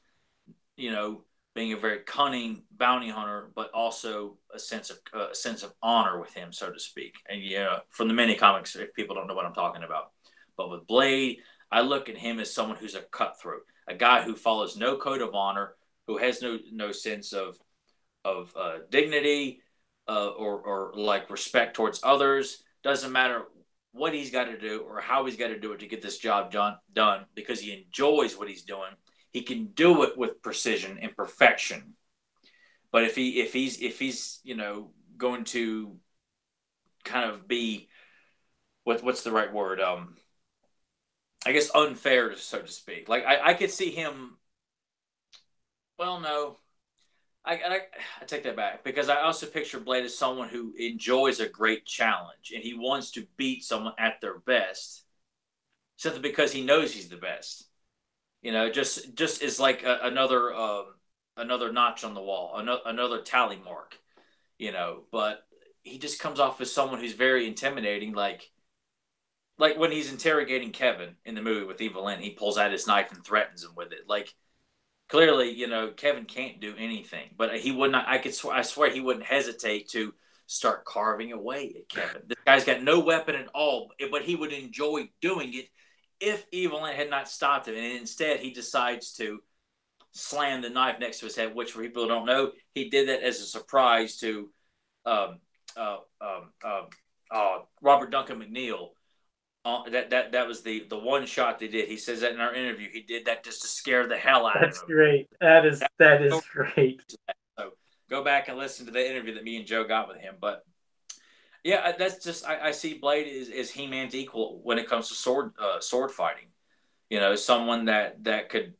being a very cunning bounty hunter, but also a sense of honor with him, so to speak. And from the mini comics, if people don't know what I'm talking about, but with Blade, I look at him as someone who's a cutthroat, a guy who follows no code of honor, who has no sense of dignity or like respect towards others. Doesn't matter what he's got to do or how he's got to do it to get this job done, because he enjoys what he's doing. He can do it with precision and perfection. But if he's going to kind of be what's the right word? I guess unfair, so to speak. Like, I could see him. Well, no, I take that back, because I also picture Blade as someone who enjoys a great challenge and he wants to beat someone at their best, simply because he knows he's the best. Just is like another notch on the wall, another tally mark. But he just comes off as someone who's very intimidating. Like when he's interrogating Kevin in the movie with Evil Lynn, he pulls out his knife and threatens him with it. Like, clearly, Kevin can't do anything, but he would not. I swear he wouldn't hesitate to start carving away at Kevin. This guy's got no weapon at all, but he would enjoy doing it if Evelyn had not stopped him. And instead, he decides to slam the knife next to his head, which, for people who don't know, he did that as a surprise to um, uh, um, Robert Duncan McNeil. That was the one shot they did. He says that in our interview. He did that just to scare the hell out of him. That's great. That is great. So go back and listen to the interview that me and Joe got with him. But yeah, that's just I see Blade is He-Man's equal when it comes to sword fighting. Someone that could,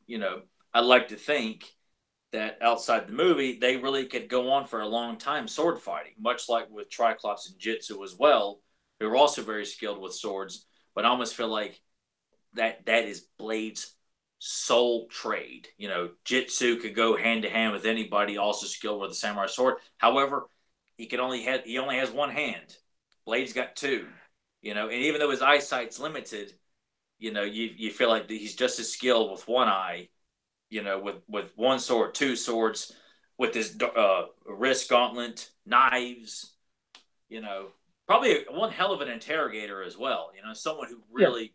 I like to think that outside the movie they really could go on for a long time sword fighting, much like with Triclops and Jitsu as well. They were also very skilled with swords, but I almost feel like that is Blade's sole trade. Jitsu could go hand to hand with anybody also skilled with a samurai sword. However, he only has one hand. Blade's got two. And even though his eyesight's limited, you feel like he's just as skilled with one eye, with one sword, two swords, with his wrist gauntlet, knives, probably one hell of an interrogator as well. You know, someone who Yeah. really.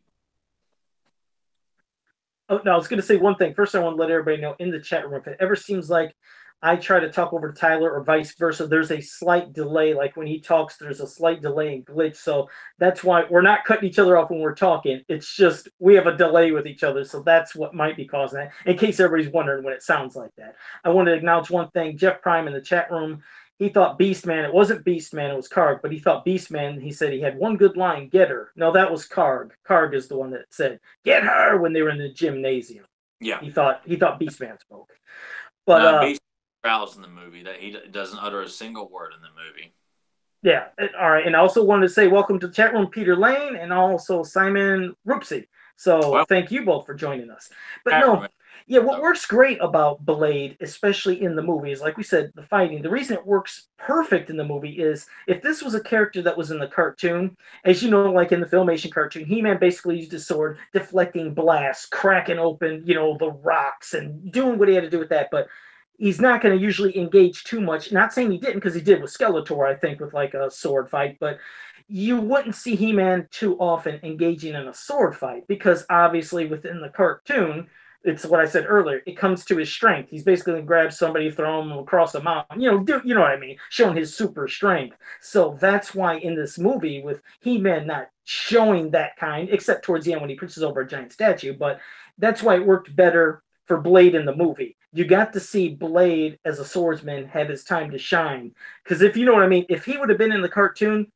Oh, no, I was going to say one thing. First, I want to let everybody know in the chat room if it ever seems like I try to talk over to Tyler or vice versa, there's a slight delay. Like when he talks, there's a slight delay and glitch. So that's why we're not cutting each other off when we're talking. It's just we have a delay with each other. So that's what might be causing that, in case everybody's wondering when it sounds like that. I want to acknowledge one thing. Jeff Prime in the chat room, he thought Beastman. It wasn't Beastman, it was Karg, but he thought Beastman. He said he had one good line, get her. No, that was Karg. Karg is the one that said, get her when they were in the gymnasium. Yeah. He thought Beastman spoke. But No, Beast growls in the movie that he doesn't utter a single word in the movie. yeah, all right. And I also wanted to say welcome to the chat room, Peter Lane, and also Simon Roopsy. So Well, thank you both for joining us. But no, yeah, what works great about Blade, especially in the movie, is like we said, the fighting. The reason it works perfect in the movie is if this was a character that was in the cartoon, as you know, like in the Filmation cartoon, He-Man basically used his sword, deflecting blasts, cracking open, the rocks, and doing what he had to do with that. But he's not going to usually engage too much. Not saying he didn't, because he did with Skeletor, I think, with like a sword fight, but you wouldn't see He-Man too often engaging in a sword fight because obviously within the cartoon, it's what I said earlier. It comes to his strength. He's basically going to grab somebody, throw him across a mountain. You know what I mean? Showing his super strength. So that's why in this movie, with He-Man not showing that kind, except towards the end when he pushes over a giant statue, but that's why it worked better for Blade in the movie. You got to see Blade as a swordsman have his time to shine. Because if you know what I mean, if he would have been in the cartoon,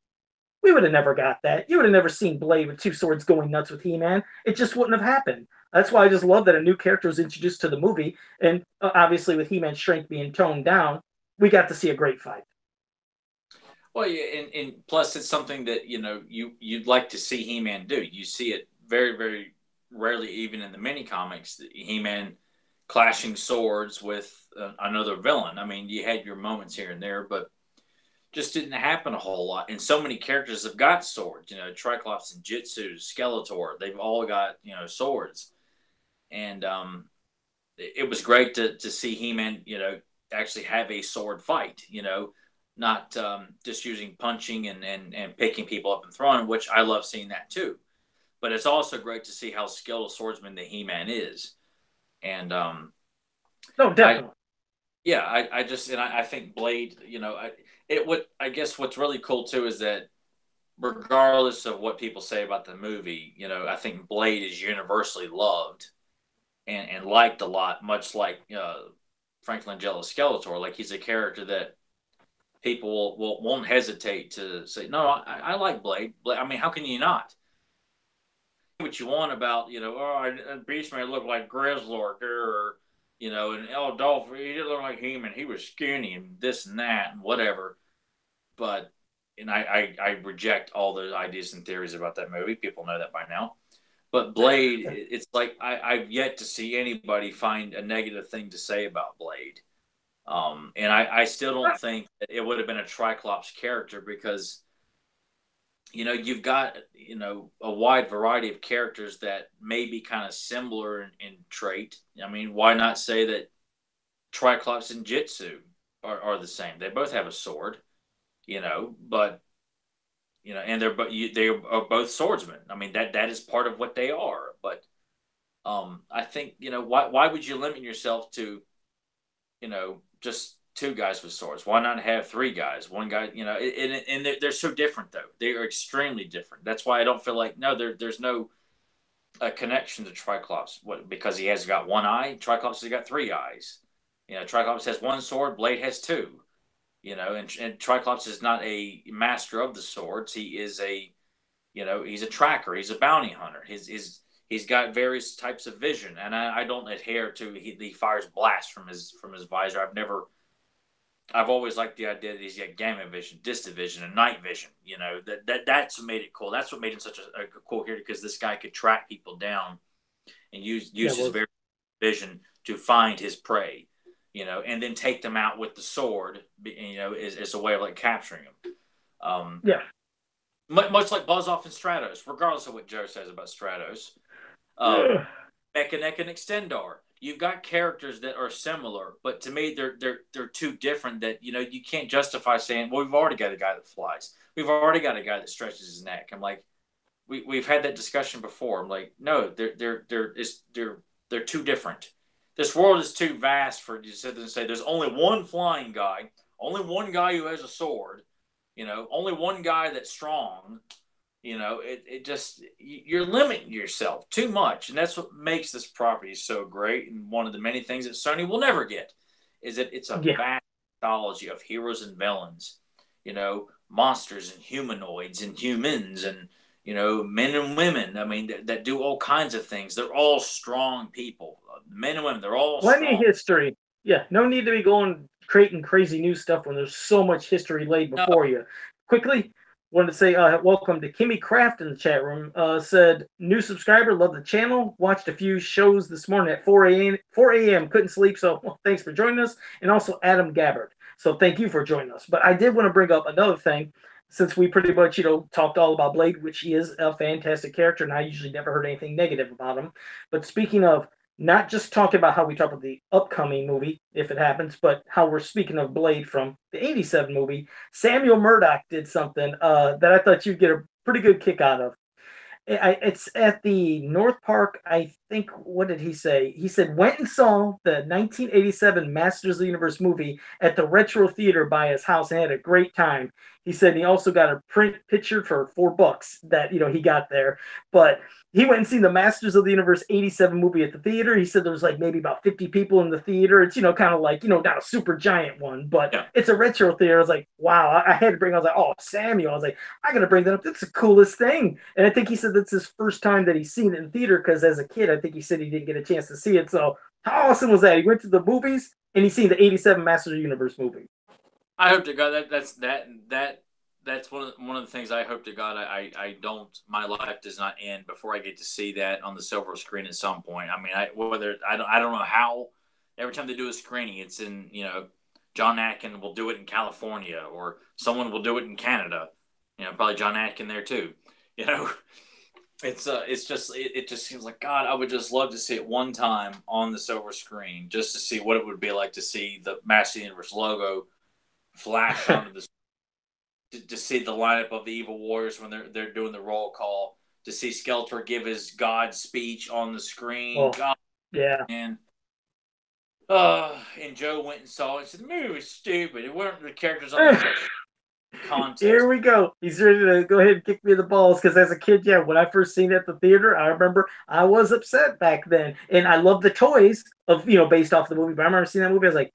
we would have never got that. You would have never seen Blade with two swords going nuts with He-Man. It just wouldn't have happened. That's why I just love that a new character was introduced to the movie, and obviously with He-Man's strength being toned down, we got to see a great fight. Well, yeah, and plus it's something that you'd like to see He-Man do. You see it very, very rarely, even in the mini comics. He-Man clashing swords with another villain. I mean, you had your moments here and there, but just didn't happen a whole lot. And so many characters have got swords. Triclops and Jitsu, Skeletor. They've all got swords, and it was great to see He-Man. Actually have a sword fight. Not just using punching and picking people up and throwing, which I love seeing that too. But it's also great to see how skilled a swordsman the He-Man is. And no, definitely. I think Blade, I guess what's really cool too is that regardless of what people say about the movie, I think Blade is universally loved and liked a lot, much like Frank Langella's Skeletor. Like he's a character that people won't hesitate to say, no, I like Blade. I mean, how can you not? What you want about, Beastman looked like Grizzlord or, and Dolph, he didn't look like He-Man. He was skinny and this and that and whatever. But, and I reject all the ideas and theories about that movie. People know that by now. But Blade, it's like I've yet to see anybody find a negative thing to say about Blade. And I still don't think that it would have been a Triclops character because, you've got, a wide variety of characters that may be kind of similar in trait. I mean, why not say that Triclops and Jitsu are the same? They both have a sword, but, and they are both swordsmen. I mean, that is part of what they are. But I think, why would you limit yourself to, just two guys with swords? Why not have three guys? One guy, and they're so different though. They are extremely different. That's why I don't feel like there's no connection to Triclops. Because he has got one eye. Triclops has got three eyes. Triclops has one sword. Blade has two. And Triclops is not a master of the swords. He is he's a tracker. He's a bounty hunter. He's got various types of vision, and I don't adhere to he fires blasts from his visor. I've always liked the idea that he's got gamma vision, distant vision, and night vision. That's what made it cool. That's what made him such a cool character because this guy could track people down and use his very vision to find his prey. And then take them out with the sword. As a way of like capturing them. Much like Buzz-Off and Stratos, regardless of what Joe says about Stratos. Mechanic and Extendar. You've got characters that are similar, but to me they're too different that you can't justify saying, well, we've already got a guy that flies. we've already got a guy that stretches his neck. I'm like, we've had that discussion before. I'm like, no, they're too different. This world is too vast for you to sit there and say there's only one flying guy, only one guy who has a sword, only one guy that's strong. It just you're limiting yourself too much, and that's what makes this property so great. And one of the many things that Sony will never get is that it's a Yeah. vast mythology of heroes and villains, monsters and humanoids and humans and men and women. I mean, that do all kinds of things. They're all strong people, men and women. They're all Plenty of strong. history. Yeah, no need to be going creating crazy new stuff when there's so much history laid No, before you. Quickly, wanted to say welcome to Kimmy Craft in the chat room. Said new subscriber, love the channel. Watched a few shows this morning at 4 a.m. 4 a.m. Couldn't sleep, so thanks for joining us. And also Adam Gabbard. So thank you for joining us. But I did want to bring up another thing. Since we pretty much, talked all about Blade, which he is a fantastic character, and I usually never heard anything negative about him. But speaking of not just talking about how we talk about the upcoming movie, if it happens, but how we're speaking of Blade from the 87 movie. Samuel Murdoch did something that I thought you'd get a pretty good kick out of. It's at the North Park, I think. What did he say? He said, went and saw the 1987 Masters of the Universe movie at the Retro Theater by his house and had a great time. He said he also got a print picture for $4 that, he got there. But he went and seen the Masters of the Universe 87 movie at the theater. He said there was like maybe about 50 people in the theater. It's, kind of like, not a super giant one, but yeah. it's a retro theater. I was like, wow, I had to bring, I was like, oh, Samuel. I was like, I got to bring that up. That's the coolest thing. And I think he said that's his first time that he's seen it in theater because as a kid, I think he said he didn't get a chance to see it. So how awesome was that? He went to the movies and he's seen the 87 Masters of the Universe movie. I hope to God that's one of the things I hope to God I don't my life does not end before I get to see that on the silver screen at some point. I mean, I don't know how. Every time they do a screening, it's in John Atkin will do it in California or someone will do it in Canada. Probably John Atkin there too. It's just it just seems like God. I would just love to see it one time on the silver screen just to see what it would be like to see the Master Universe logo flash onto the to see the lineup of the Evil Warriors when they're doing the roll call, to see Skeletor give his God speech on the screen. Oh, God, yeah. man. And Joe went and saw it and said, the movie was stupid. It weren't the characters on the context. Here we go. He's ready to go ahead and kick me in the balls because as a kid, yeah, when I first seen it at the theater, I remember I was upset back then. And I love the toys of, based off the movie. But I remember seeing that movie, I was like,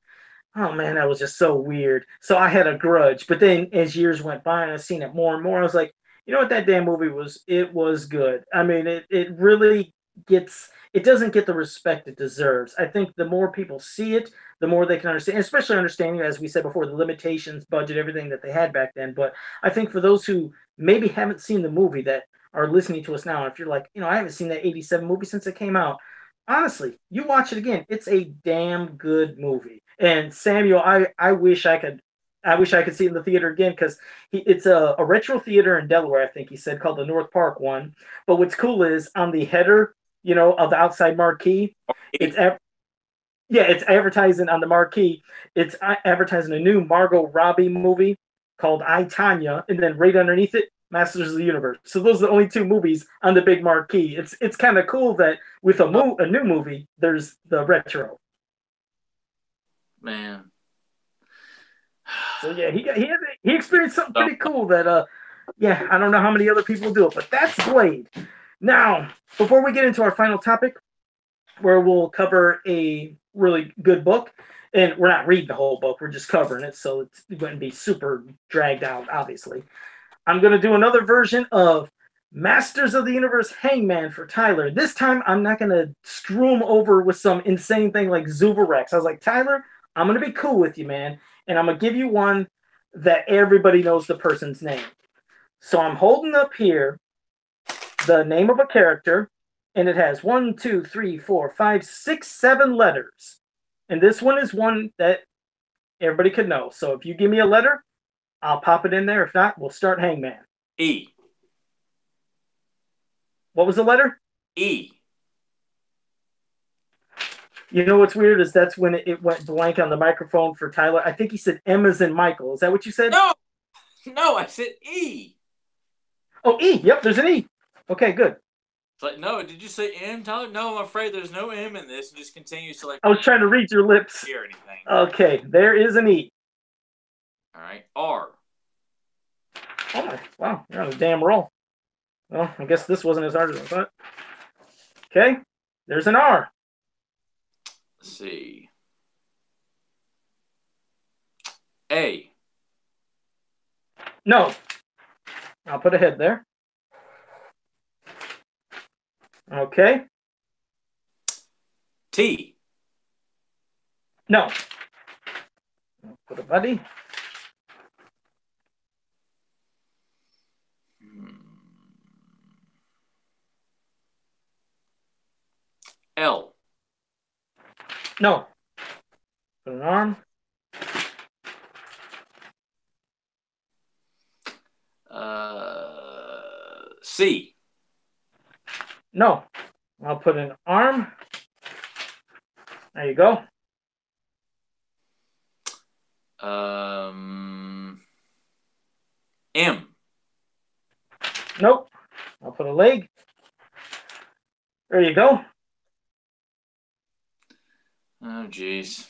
oh man, that was just so weird. So I had a grudge. But then as years went by and I've seen it more and more, I was like, you know what, that damn movie was good. I mean, it really it doesn't get the respect it deserves. I think the more people see it, the more they can understand, especially understanding, as we said before, the limitations, budget, everything that they had back then. But I think for those who maybe haven't seen the movie that are listening to us now, if you're like, I haven't seen that 87 movie since it came out, honestly, you watch it again. It's a damn good movie. And Samuel, I wish I could see it in the theater again because it's a retro theater in Delaware, I think he said, called the North Park one. But what's cool is on the header, of the outside marquee, it's it's advertising on the marquee. It's advertising a new Margot Robbie movie called I, Tanya, and then right underneath it, Masters of the Universe. So those are the only two movies on the big marquee. It's kind of cool that with a new movie, there's the retro. Man. So yeah, he experienced something pretty cool that I don't know how many other people do it, but that's Blade. Now, before we get into our final topic, where we'll cover a really good book, and we're not reading the whole book, we're just covering it, so it wouldn't be super dragged out, obviously. I'm going to do another version of Masters of the Universe Hangman for Tyler. This time, I'm not going to screw him over with some insane thing like Zubarex. I was like, Tyler, I'm going to be cool with you, man, and I'm going to give you one that everybody knows the person's name. So I'm holding up here the name of a character, and it has 1, 2, 3, 4, 5, 6, 7 letters. And this one is one that everybody could know. So if you give me a letter, I'll pop it in there. If not, we'll start Hangman. E. What was the letter? E. You know what's weird is that's when it went blank on the microphone for Tyler. I think he said M as in Michael. Is that what you said? No. No, I said E. Oh, E. Yep, there's an E. Okay, good. It's like, no, did you say M, Tyler? No, I'm afraid there's no M in this. It just continues to like I was trying to read your lips. hear anything. Okay, there is an E. All right. R. Oh my, wow, you're on a damn roll. Well, I guess this wasn't as hard as I thought. Okay, there's an R. Let's see. A. No. I'll put a head there. Okay. T. No. I'll put a buddy. L. No. Put an arm. C. No. I'll put an arm. There you go. M. Nope. I'll put a leg. There you go. Oh, jeez.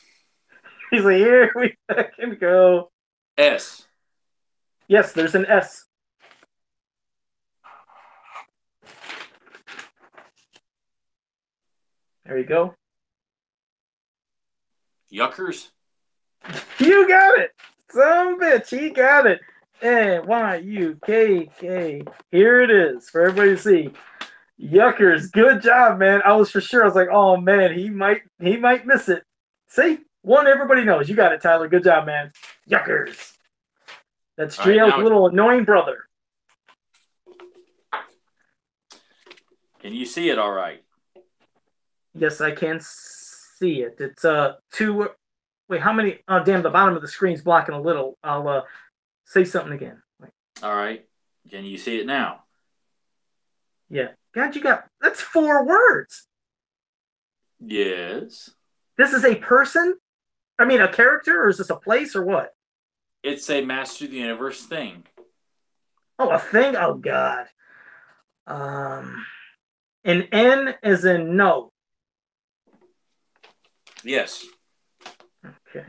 He's like, here we can go. S. Yes, there's an S. There you go. Yuckers. You got it. Some bitch, he got it. N-Y-U-K-K. Here it is for everybody to see. Yuckers, good job, man. I was for sure. I was like, oh man, he might miss it. See, one everybody knows. You got it, Tyler. Good job, man. Yuckers. That's Drio's little annoying brother. Can you see it all right? Yes, I can see it. It's two. Wait, how many? Oh, damn! The bottom of the screen's blocking a little. I'll say something again. Wait. All right. Can you see it now? Yeah. God, you got that's 4 words. Yes. This is a person? I mean, a character, or is this a place, or what? It's a Master of the Universe thing. Oh, a thing? Oh, God. An N as in no. Yes. Okay.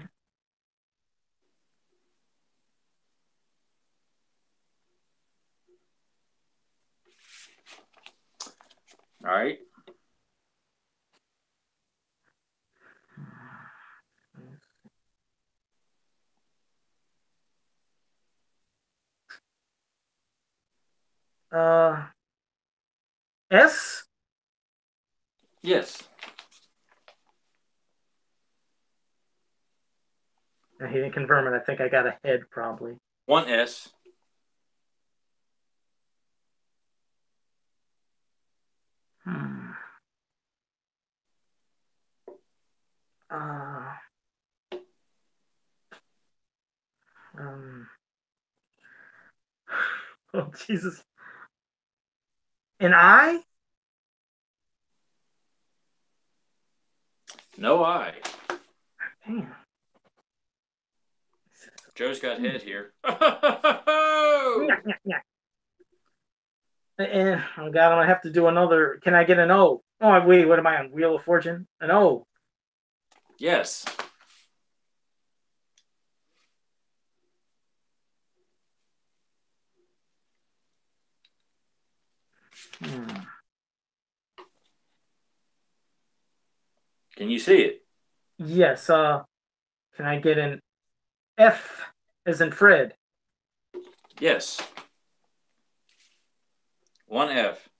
All right. S? Yes. No, he didn't confirm it. I think I got a head, probably. 1 S. Hmm. Uh, um, oh, Jesus. An I? No I. Damn. Joe's got head here. Oh, God, I'm going to have to do another. Can I get an O? Oh, wait, what am I on? Wheel of Fortune? An O. Yes. Can you see it? Yes. Can I get an F as in Fred? Yes. 1 F.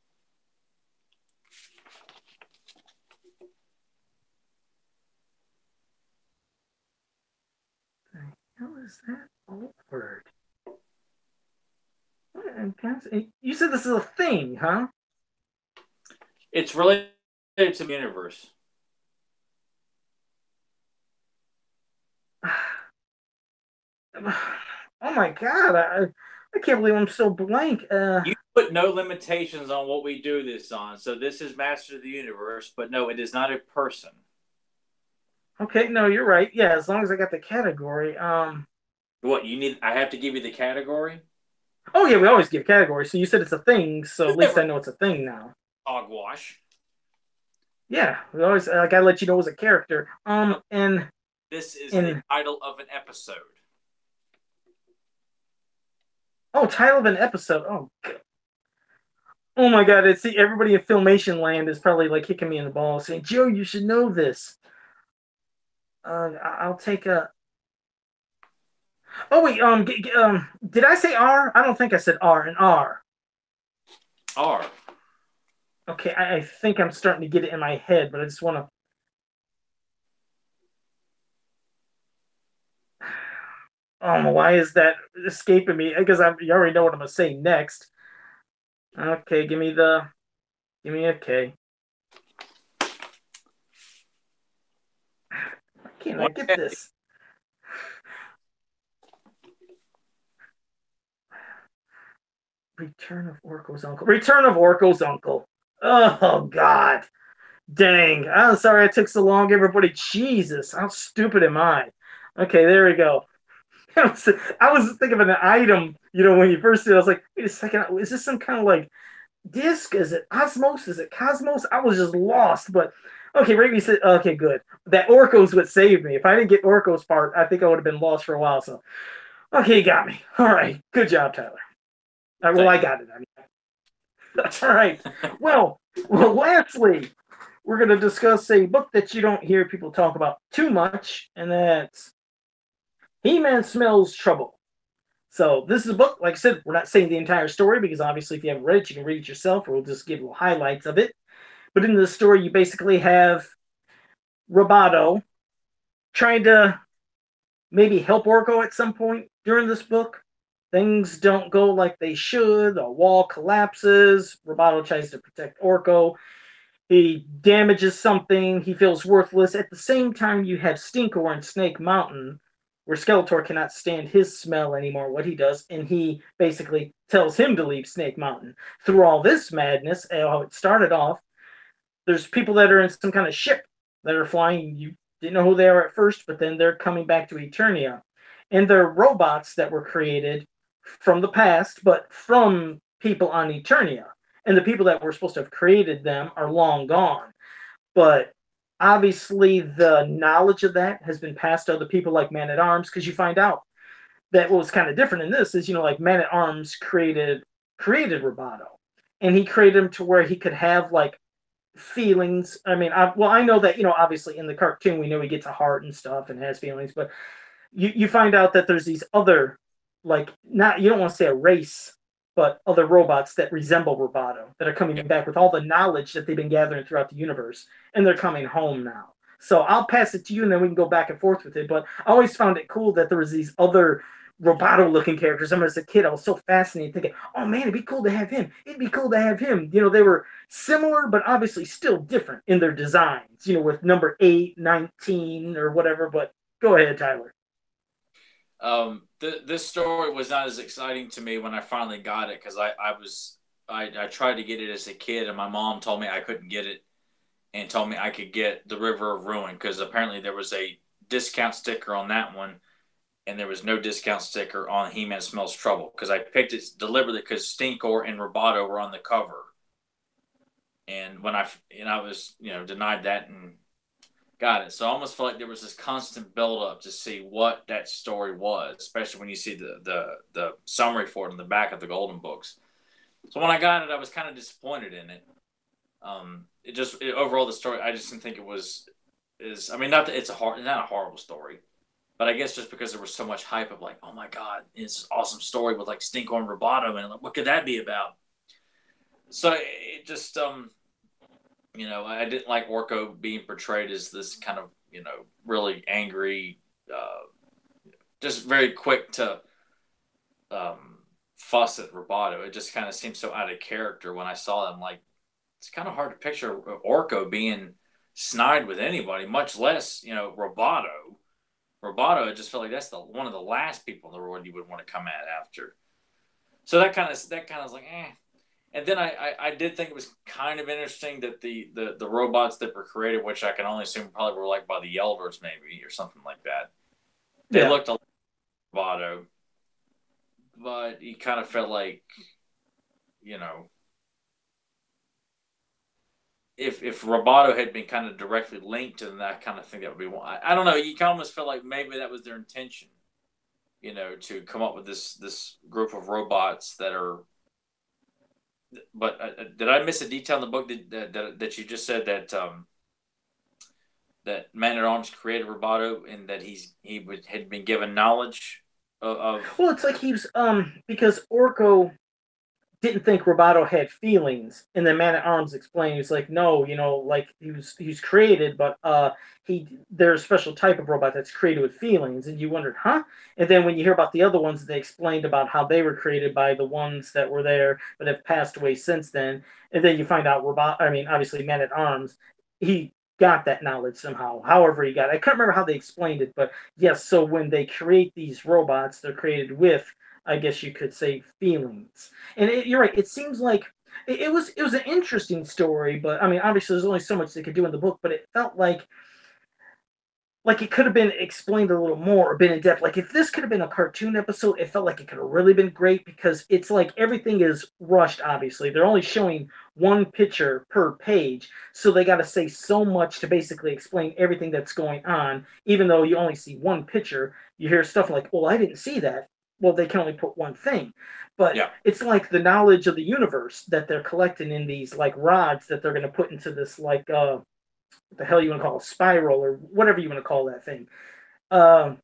How is that old word? You said this is a thing, huh? It's related to the universe. Oh my God, I can't believe I'm so blank. You put no limitations on what we do this on. So this is Master of the Universe, but no, it is not a person. Okay, no, you're right. Yeah, as long as I got the category. What you need? I have to give you the category. Oh yeah, we always give categories. So you said it's a thing, so at It's least never I know it's a thing now. hogwash. Yeah, we always like I let you know it was a character. No, And this is the in title of an episode. oh, title of an episode. Oh my god! It's see everybody in Filmation Land is probably like kicking me in the balls, saying, "Joe, you should know this." I'll take a. Oh wait, did I say R? I don't think I said R. An R. R. Okay, I think I'm starting to get it in my head, but I just want to. Why is that escaping me? Because you already know what I'm gonna say next. Okay, give me a K. Why can't I One get K. this? Return of Orko's uncle. Return of Orko's uncle. Oh God, dang! I'm sorry I took so long, everybody. Jesus, how stupid am I? Okay, there we go. I was thinking of an item, when you first did it, I was like, wait a second, is this some kind of like disc? Is it osmos? Is it cosmos? I was just lost, but okay, Raby said, okay, good. That Orko's what saved me. If I didn't get Orko's part, I think I would have been lost for a while. So, okay, you got me. All right, good job, Tyler. Well, Thank I got it. I mean, all right. Well, lastly, we're going to discuss a book that you don't hear people talk about too much, and that's He-Man Smells Trouble. So this is a book, like I said, we're not saying the entire story because obviously if you haven't read it, you can read it yourself, or we'll just give little highlights of it. But in the story, you basically have Roboto trying to maybe help Orko at some point during this book. Things don't go like they should. A wall collapses. Roboto tries to protect Orko. He damages something. He feels worthless. At the same time, you have Stinkor in Snake Mountain, where Skeletor cannot stand his smell anymore, what he does, and he basically tells him to leave Snake Mountain. Through all this madness, how it started off, there's people that are in some kind of ship that are flying. You didn't know who they are at first, but then they're coming back to Eternia. And they're robots that were created from the past, but from people on Eternia. And the people that were supposed to have created them are long gone. But obviously, the knowledge of that has been passed to other people like Man at Arms, because you find out that what was kind of different in this is, like Man at Arms created Roboto, and he created him to where he could have like feelings. I mean, I know that obviously in the cartoon we know he gets a heart and stuff and has feelings, but you find out that there's these other, like, not, you don't want to say a race, but other robots that resemble Roboto that are coming Yeah. back with all the knowledge that they've been gathering throughout the universe, and they're coming home now. So I'll pass it to you, and then we can go back and forth with it. But I always found it cool that there was these other Roboto-looking characters. I remember as a kid, I was so fascinated, thinking, "Oh man, it'd be cool to have him. It'd be cool to have him." They were similar, but obviously still different in their designs. With number 8, 19, or whatever. But go ahead, Tyler. This story was not as exciting to me when I finally got it because I tried to get it as a kid and my mom told me I couldn't get it and told me I could get the River of Ruin because apparently there was a discount sticker on that one and there was no discount sticker on He-Man Smells Trouble because I picked it deliberately because Stinkor and Roboto were on the cover and I was denied that and got it. So I almost felt like there was this constant build up to see what that story was, especially when you see the summary for it in the back of the Golden Books. So when I got it, I was kind of disappointed in it. Overall the story, I just didn't think it was is. I mean, not that not a horrible story, but I guess just because there was so much hype of like, oh my god, it's an awesome story with like Stinkor and Roboto, and like, what could that be about? So it just I didn't like Orko being portrayed as this kind of, really angry, just very quick to fuss at Roboto. It just kind of seems so out of character when I saw him. Like, it's kind of hard to picture Orko being snide with anybody, much less, Roboto. Roboto, I just felt like that's one of the last people in the world you would want to come at after. So that kind of was like, eh. And then I did think it was kind of interesting that the robots that were created, which I can only assume probably were like by the Elders maybe or something like that, they Yeah. looked a lot Roboto, but he kind of felt like, you know, if Roboto had been kind of directly linked to that kind of thing, that would be one. I don't know. You kind of almost felt like maybe that was their intention, to come up with this group of robots that are. But did I miss a detail in the book that you just said that Man at Arms created Roboto and that had been given knowledge of. Well, it's like he's because Orko didn't think Roboto had feelings, and then Man at Arms explained he's like, no, like he was created, but there's a special type of robot that's created with feelings, and you wondered, huh? And then when you hear about the other ones, they explained about how they were created by the ones that were there but have passed away since then, and then you find out obviously Man at Arms, he got that knowledge somehow. However, he got it. I can't remember how they explained it, but yes. So when they create these robots, they're created with, I guess you could say, feelings. And you're right. It seems like it was an interesting story, but I mean, obviously, there's only so much they could do in the book. But it felt like it could have been explained a little more or been in depth. Like if this could have been a cartoon episode, it felt like it could have really been great because it's like everything is rushed. Obviously, they're only showing one picture per page, so they got to say so much to basically explain everything that's going on. Even though you only see one picture, you hear stuff like, "Well, I didn't see that." Well, they can only put one thing, but Yeah. it's like the knowledge of the universe that they're collecting in these like rods that they're going to put into this like what the hell you want to call a spiral or whatever you want to call that thing. Um,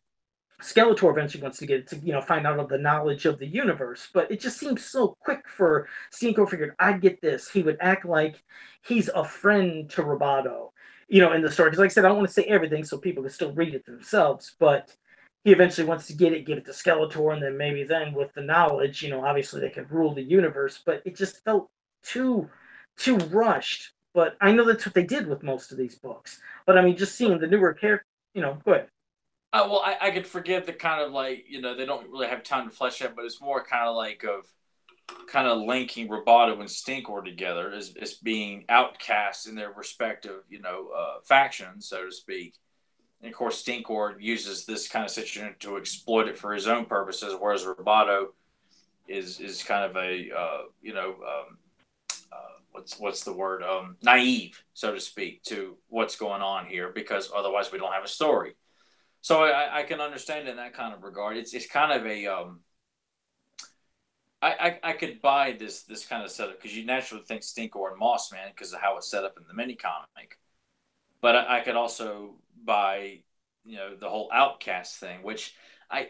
Skeletor eventually wants to get it to find out of the knowledge of the universe, but it just seems so quick for Cinco. Figured I'd get this. He would act like he's a friend to Roboto, in the story. Because like I said, I don't want to say everything so people can still read it themselves, but he eventually wants to give it to Skeletor, and then maybe then with the knowledge, obviously they could rule the universe. But it just felt too too rushed. But I know that's what they did with most of these books. But I mean, just seeing the newer character, go ahead. Well, I could forgive the kind of like, they don't really have time to flesh out, but it's more kind of like of kind of linking Roboto and Stinkor together as being outcasts in their respective, factions, so to speak. And of course, Stinkor uses this kind of situation to exploit it for his own purposes, whereas Roboto is kind of a, what's the word, naive, so to speak, to what's going on here, because otherwise we don't have a story. So I can understand in that kind of regard. It's kind of a I could buy this kind of setup because you naturally think Stinkor and Moss Man because of how it's set up in the mini comic, but I could also buy the whole outcast thing, which I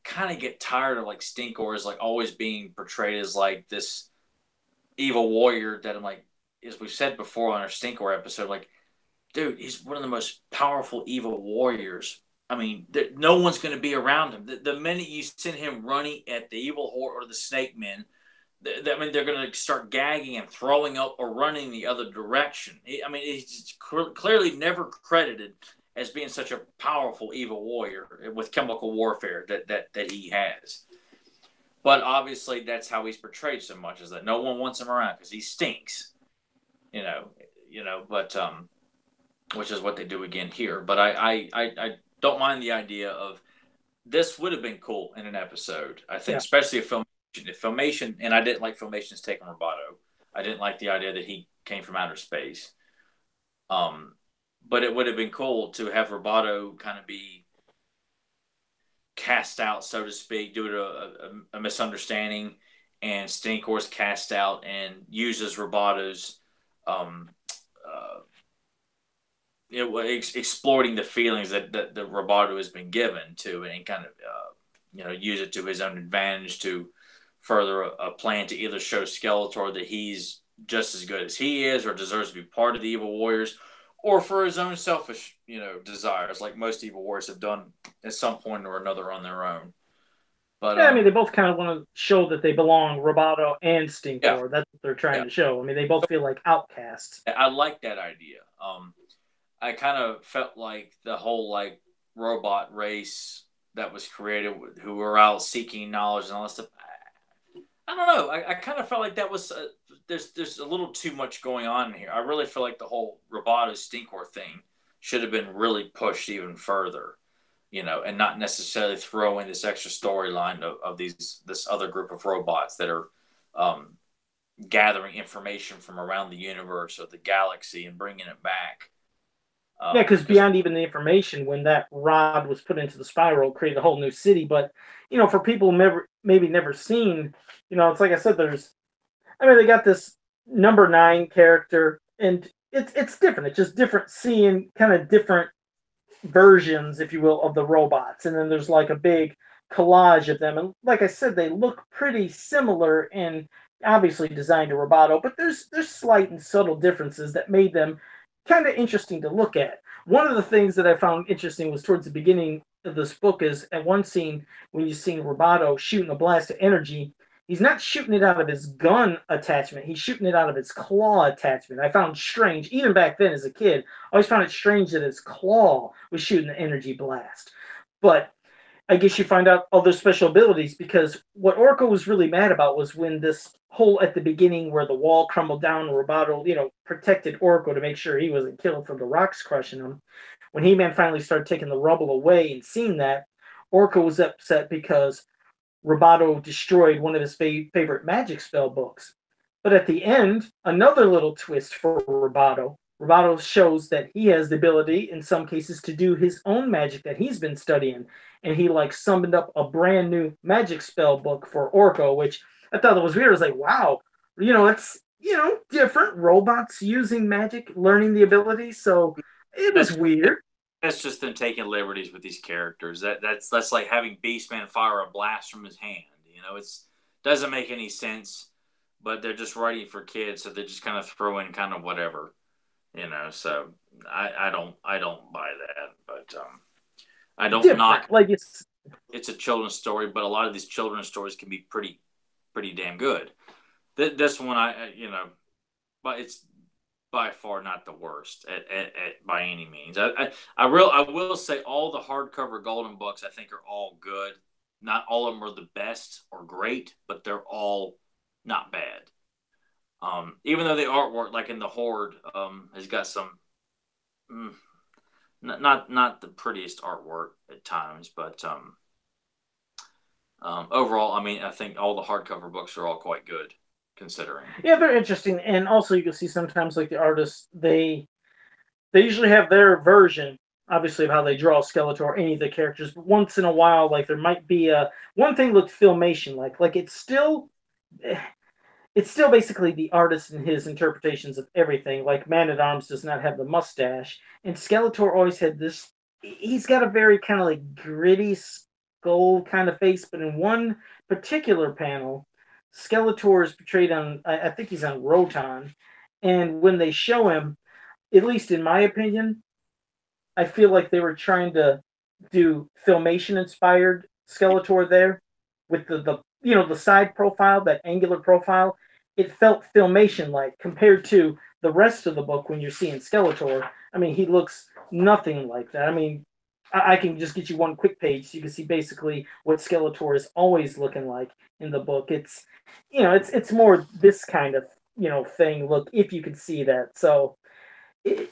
kind of get tired of, like Stinkor is like always being portrayed as like this evil warrior that I'm like, as we've said before on our Stinkor episode, like, dude, he's one of the most powerful evil warriors. I mean, no one's going to be around him. The minute you send him running at the evil horde or the snake men, I mean, they're going to start gagging and throwing up or running the other direction. I mean, he's clearly never credited as being such a powerful evil warrior with chemical warfare that he has. But obviously, that's how he's portrayed so much, is that no one wants him around because he stinks. But which is what they do again here. But I don't mind the idea of this would have been cool in an episode. I think, Yeah. especially if Filmation, and I didn't like Filmation's take on Roboto. I didn't like the idea that he came from outer space. But it would have been cool to have Roboto kind of be cast out, so to speak, due to a misunderstanding, and Stinkor's cast out and uses Roboto's exploiting the feelings that the Roboto has been given to, and kind of use it to his own advantage to further a plan to either show Skeletor that he's just as good as he is or deserves to be part of the evil warriors, or for his own selfish desires, like most evil warriors have done at some point or another on their own. But Yeah, I mean, they both kind of want to show that they belong, Roboto and yeah, Stinkor. That's what they're trying yeah, to show. I mean, they both feel like outcasts. I like that idea. I kind of felt like the whole like robot race that was created, who were out seeking knowledge and all that stuff. I don't know. I kind of felt like that was there's a little too much going on here. I really feel like the whole Roboto Stinkor thing should have been really pushed even further. and not necessarily throw in this extra storyline of this other group of robots that are um, gathering information from around the universe or the galaxy and bringing it back. Yeah, because Because beyond even the information, when that rod was put into the spiral, it created a whole new city. But for people maybe never seen, it's like I said, they got this number 9 character, and it's different. It's just different seeing kind of different versions, if you will, of the robots, and then there's like a big collage of them. And like I said, they look pretty similar and obviously designed to Roboto, but there's slight and subtle differences that made them kind of interesting to look at. One of the things that I found interesting was towards the beginning of this book is at one scene when you see Roboto shooting a blast of energy. He's not shooting it out of his gun attachment. He's shooting it out of his claw attachment. I found strange, even back then as a kid, I always found it strange that his claw was shooting the energy blast. But I guess you find out other special abilities, because what Orko was really mad about was when this hole at the beginning where the wall crumbled down, Roboto, protected Orko to make sure he wasn't killed from the rocks crushing him. When He-Man finally started taking the rubble away and seeing that, Orko was upset because Roboto destroyed one of his favorite magic spell books. But at the end, another little twist for Roboto. Roboto shows that he has the ability, in some cases, to do his own magic that he's been studying. And he summoned up a brand new magic spell book for Orko, which I thought that was weird. I was like, wow, it's different robots using magic, learning the ability. So it was that's weird. that's just them taking liberties with these characters. That's like having Beastman fire a blast from his hand. It's doesn't make any sense, but they're just writing for kids, so they just kind of throw in kind of whatever. So I don't buy that, but I don't knock. Different. Like It's a children's story, but a lot of these children's stories can be pretty damn good. This one, but it's by far not the worst by any means. I will say all the hardcover Golden books I think are all good. Not all of them are the best or great, but they're all not bad. Even though the artwork, like in the Horde, has got some mm, not the prettiest artwork at times, but overall, I mean, I think all the hardcover books are all quite good considering. Yeah, they're interesting, and also you can see sometimes like the artists, they usually have their version, obviously, of how they draw Skeletor or any of the characters. But once in a while, like there might be a one thing looked filmation like it's still basically the artist and his interpretations of everything. Like Man at Arms does not have the mustache, and Skeletor always had this. He's got a very kind of like gritty skull kind of face, but in one particular panel, Skeletor is portrayed on. I think he's on Roton, and when they show him, at least in my opinion, I feel like they were trying to do filmation inspired Skeletor there with the side profile, that angular profile. It felt filmation like compared to the rest of the book when you're seeing Skeletor. I mean, he looks nothing like that. I mean, I can just get you one quick page so you can see basically what Skeletor is always looking like in the book. It's more this kind of thing. Look, if you could see that. So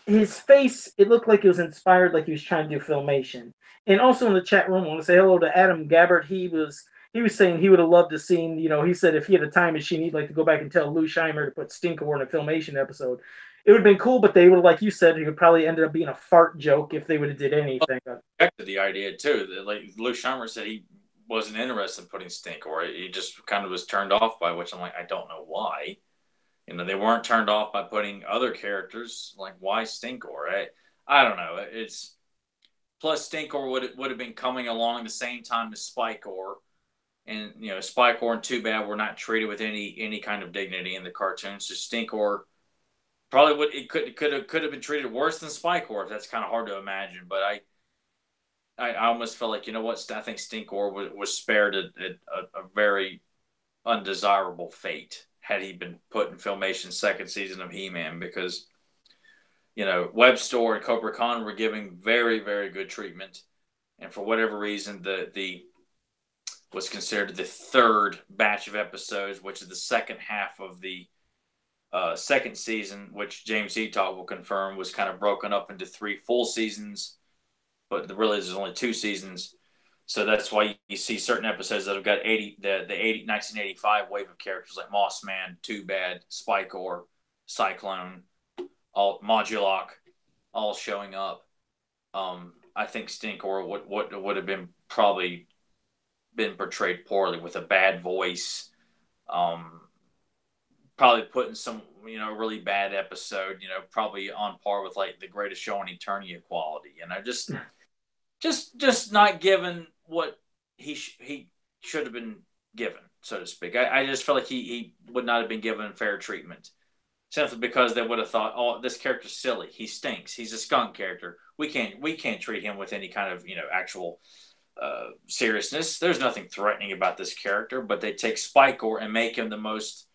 his face, it looked like it was inspired, like he was trying to do filmation. And also in the chat room, I want to say hello to Adam Gabbard. He was saying he would have loved to seen, he said if he had a time machine, he'd like to go back and tell Lou Scheimer to put Stinkor in a filmation episode. It would have been cool, but they would have, like you said, it would probably ended up being a fart joke if they would have did anything. The idea too, that like Lou Scheimer said he wasn't interested in putting Stinkor. He just kind of was turned off by, which I'm like, I don't know why. They weren't turned off by putting other characters. Like, why Stinkor? I don't know. It's plus Stinkor would have been coming along the same time as Spikor, and Spikor and Too Bad were not treated with any kind of dignity in the cartoons. So Stinkor probably could have been treated worse than Spikor, if that's kind of hard to imagine. But I almost felt like, what, I think Stinkor was spared a very undesirable fate had he been put in Filmation's second season of He-Man, because Webstore and Cobra Khan were giving very, very good treatment, and for whatever reason, the was considered the third batch of episodes, which is the second half of the second season, which James Eatock will confirm was kind of broken up into 3 full seasons. but really there's only 2 seasons. So that's why you see certain episodes that have got 1985 wave of characters like Moss Man, Too Bad, Spikor, Cyclone, all Modulok, all showing up. I think Stinkor would have been probably been portrayed poorly with a bad voice. Um, Probably putting some really bad episode. Probably on par with like The Greatest Show on Eternity quality. Just not given what he should have been given, so to speak. I just feel like he would not have been given fair treatment simply because they would have thought, oh, this character's silly. He stinks. He's a skunk character. We can't treat him with any kind of actual seriousness. There's nothing threatening about this character, but they take Spikor and make him the most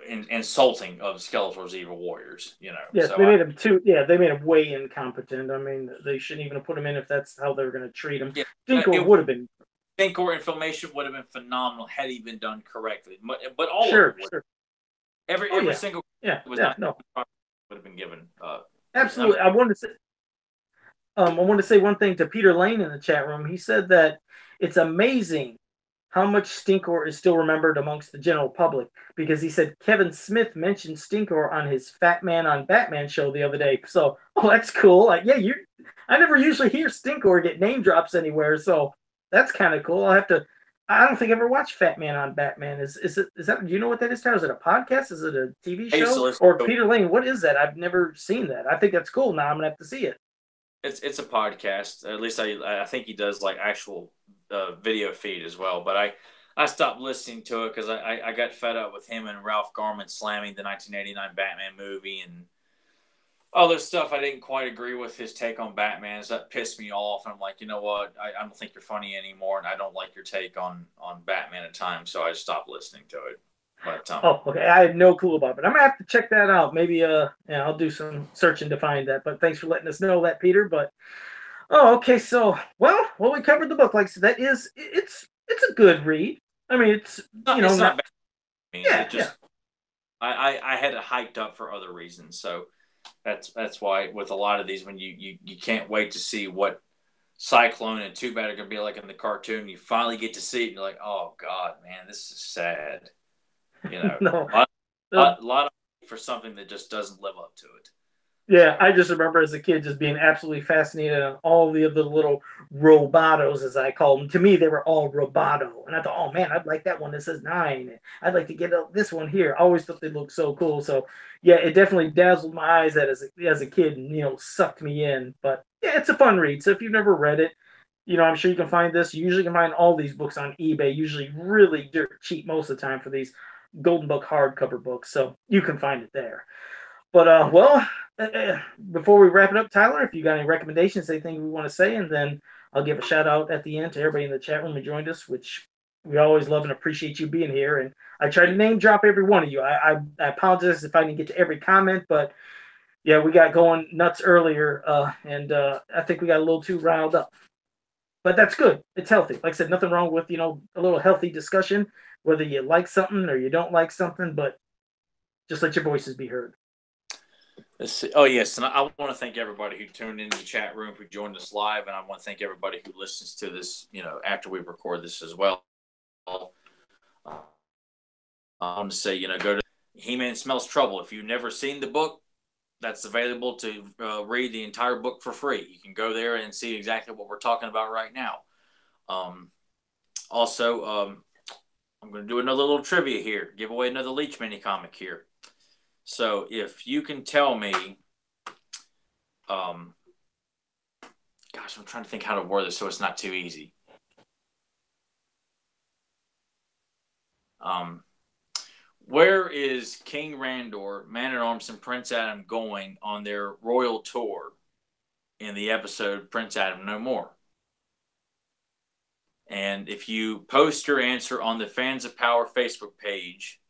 insulting of Skeletor's evil warriors. Yes, So they made him too. Yeah, they made him way incompetent. I mean, they shouldn't even have put him in if that's how they were going to treat him. yeah, Stinkor would have been. Stinkor and Filmation would have been phenomenal had he been done correctly. But all Sure, of it would. sure. Every single was not no, would have been given. absolutely. I wanted to say one thing to Peter Lane in the chat room. He said that it's amazing how much Stinkor is still remembered amongst the general public because he said Kevin Smith mentioned Stinkor on his Fat Man on Batman show the other day. So, that's cool. Like, yeah, I never usually hear Stinkor get name drops anywhere, so that's kind of cool. I don't think I ever watched Fat Man on Batman. Is that, do you know what that is, Tyler? Is it a podcast? Is it a TV show? Or Peter Lane, what is that? I've never seen that. I think that's cool. Now I'm going to have to see it. It's a podcast. At least I think he does like actual video feed as well. But I stopped listening to it because I got fed up with him and Ralph Garman slamming the 1989 Batman movie and all this stuff. I didn't quite agree with his take on Batman. So that pissed me off. And I'm like, you know what? I don't think you're funny anymore, and I don't like your take on Batman at times. So I stopped listening to it. But okay. I had no clue about it. I'm gonna have to check that out. Maybe I'll do some searching to find that. But thanks for letting us know that, Peter. But okay. So we covered the book. Like I said, it's a good read. I mean, it's not bad. Yeah, yeah. I had it hyped up for other reasons. So that's why with a lot of these, when you can't wait to see what Cyclone and Too Bad are gonna be like in the cartoon, you finally get to see it, and you're like, oh God, man, this is sad. No. A lot of for something that just doesn't live up to it. Yeah, I just remember as a kid just being absolutely fascinated on all the other little robotos, as I call them. To me, they were all roboto. And I thought, oh man, I'd like that one that says 9. I'd like to get this one here. I always thought they looked so cool. So yeah, it definitely dazzled my eyes as a kid and, sucked me in. But yeah, it's a fun read. So if you've never read it, I'm sure you can find this. You usually can find all these books on eBay, usually really dirt cheap most of the time for these Golden Book hardcover books. So you can find it there. But before we wrap it up, Tyler, if you got any recommendations, anything we want to say, and then I'll give a shout out at the end to everybody in the chat room who joined us, which we always love and appreciate you being here. And I try to name drop every one of you. I apologize if I didn't get to every comment, but yeah, we got going nuts earlier, and I think we got a little too riled up. But that's good. It's healthy. Like I said, nothing wrong with a little healthy discussion, whether you like something or you don't like something, but just let your voices be heard. Oh, yes. And I want to thank everybody who tuned into the chat room, who joined us live. And I want to thank everybody who listens to this, after we record this as well. I want to say, go to He-Man Smells Trouble. If you've never seen the book, that's available to read the entire book for free. You can go there and see exactly what we're talking about right now. Also, I'm going to do another little trivia here. Give away another Leech mini comic here. So if you can tell me, gosh, I'm trying to think how to word this so it's not too easy. Where is King Randor, Man-at-Arms, and Prince Adam going on their royal tour in the episode Prince Adam No More? And if you post your answer on the Fans of Power Facebook page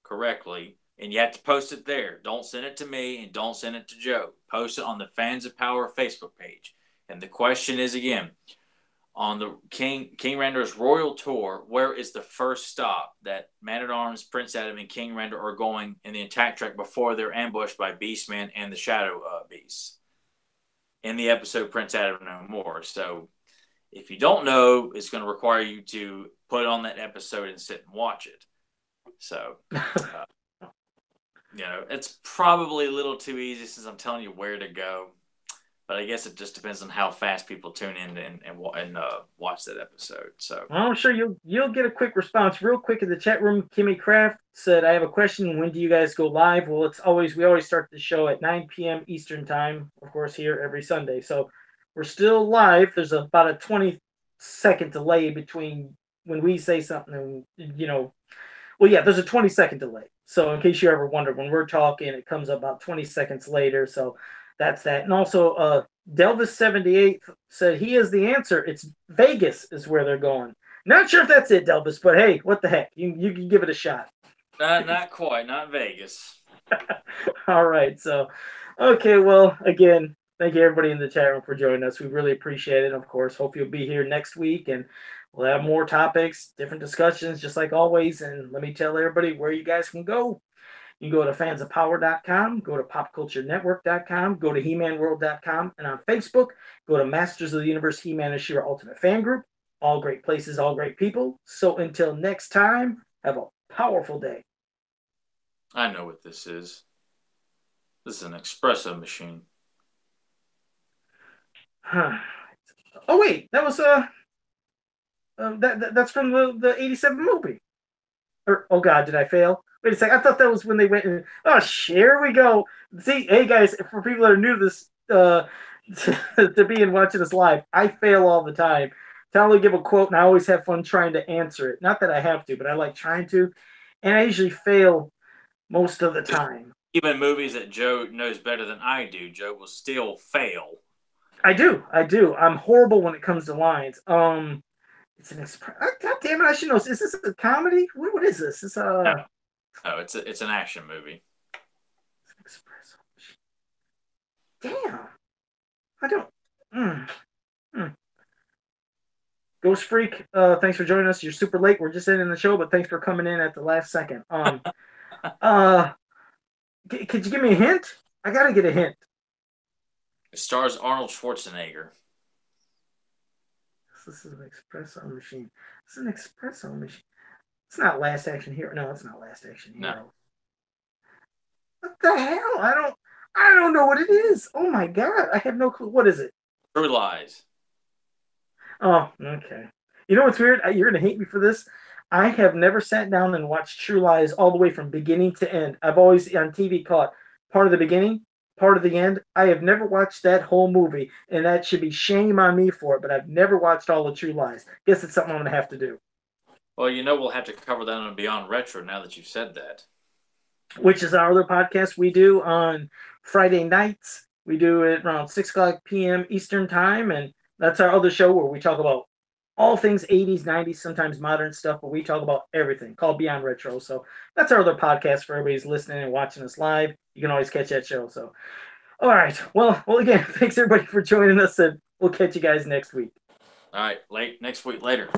correctly, and you have to post it there. Don't send it to me and don't send it to Joe. Post it on the Fans of Power Facebook page. And the question is again, on the King Randor's Royal Tour, where is the first stop that Man-at-Arms, Prince Adam, and King Randor are going in the attack track before they're ambushed by Beastman and the Shadow Beasts? in the episode Prince Adam No More. So if you don't know, it's going to require you to put on that episode and sit and watch it. So, it's probably a little too easy since I'm telling you where to go. But I guess it just depends on how fast people tune in and watch that episode. So I'm sure you'll get a quick response real quick in the chat room. Kimmy Craft said, "I have a question. When do you guys go live?" Well, we always start the show at 9 p.m. Eastern time, of course, here every Sunday. So we're still live. There's about a 20-second delay between when we say something and well, yeah, there's a 20-second delay. So in case you ever wonder, when we're talking, it comes up about 20 seconds later. So that's that. And also, Delvis78 said he is the answer. It's Vegas is where they're going. Not sure if that's it, Delvis, but hey, what the heck? You can give it a shot. not quite, not Vegas. All right. So, okay. Well, again, thank you everybody in the chat room for joining us. We really appreciate it. Of course, hope you'll be here next week and we'll have more topics, different discussions, just like always. And let me tell everybody where you guys can go. You can go to fansofpower.com, go to popculturenetwork.com, go to he-manworld.com, and on Facebook, go to Masters of the Universe He-Man and She-Ra Ultimate Fan Group. All great places, all great people. So until next time, have a powerful day. I know what this is. This is an espresso machine. Oh wait, that was that's from the '87 movie. Or oh god, did I fail? Wait a second, I thought that was when they went in. Oh, here we go. See, hey guys, for people that are new to this, to be in watching this live, I fail all the time. Tell me, give a quote, and I always have fun trying to answer it. Not that I have to, but I like trying to, and I usually fail most of the time. Even movies that Joe knows better than I do, Joe will still fail. I do. I'm horrible when it comes to lines. It's an God damn it! I should know. Is this a comedy? What is this? It's No, it's an action movie. Damn. I don't. Ghost Freak, thanks for joining us. You're super late. We're just ending the show, but thanks for coming in at the last second. Could you give me a hint? I gotta get a hint. It stars Arnold Schwarzenegger. This is an espresso machine. It's an espresso machine. It's not Last Action Hero. No, it's not Last Action Hero. No. What the hell? I don't know what it is. Oh my god, I have no clue. What is it? True Lies. Oh, okay. You know what's weird? You're gonna hate me for this. I have never sat down and watched True Lies all the way from beginning to end. I've always on TV caught part of the beginning, part of the end. I have never watched that whole movie, and that should be shame on me for it. But I've never watched all the True Lies. Guess it's something I'm gonna have to do. Well, we'll have to cover that on Beyond Retro now that you've said that. Which is our other podcast we do on Friday nights. We do it around 6 o'clock p.m. Eastern time, and that's our other show where we talk about all things 80s, 90s, sometimes modern stuff, but we talk about everything, called Beyond Retro. So that's our other podcast for everybody's listening and watching us live. You can always catch that show. So, all right. Well, again, thanks everybody for joining us, and we'll catch you guys next week. All right, next week later.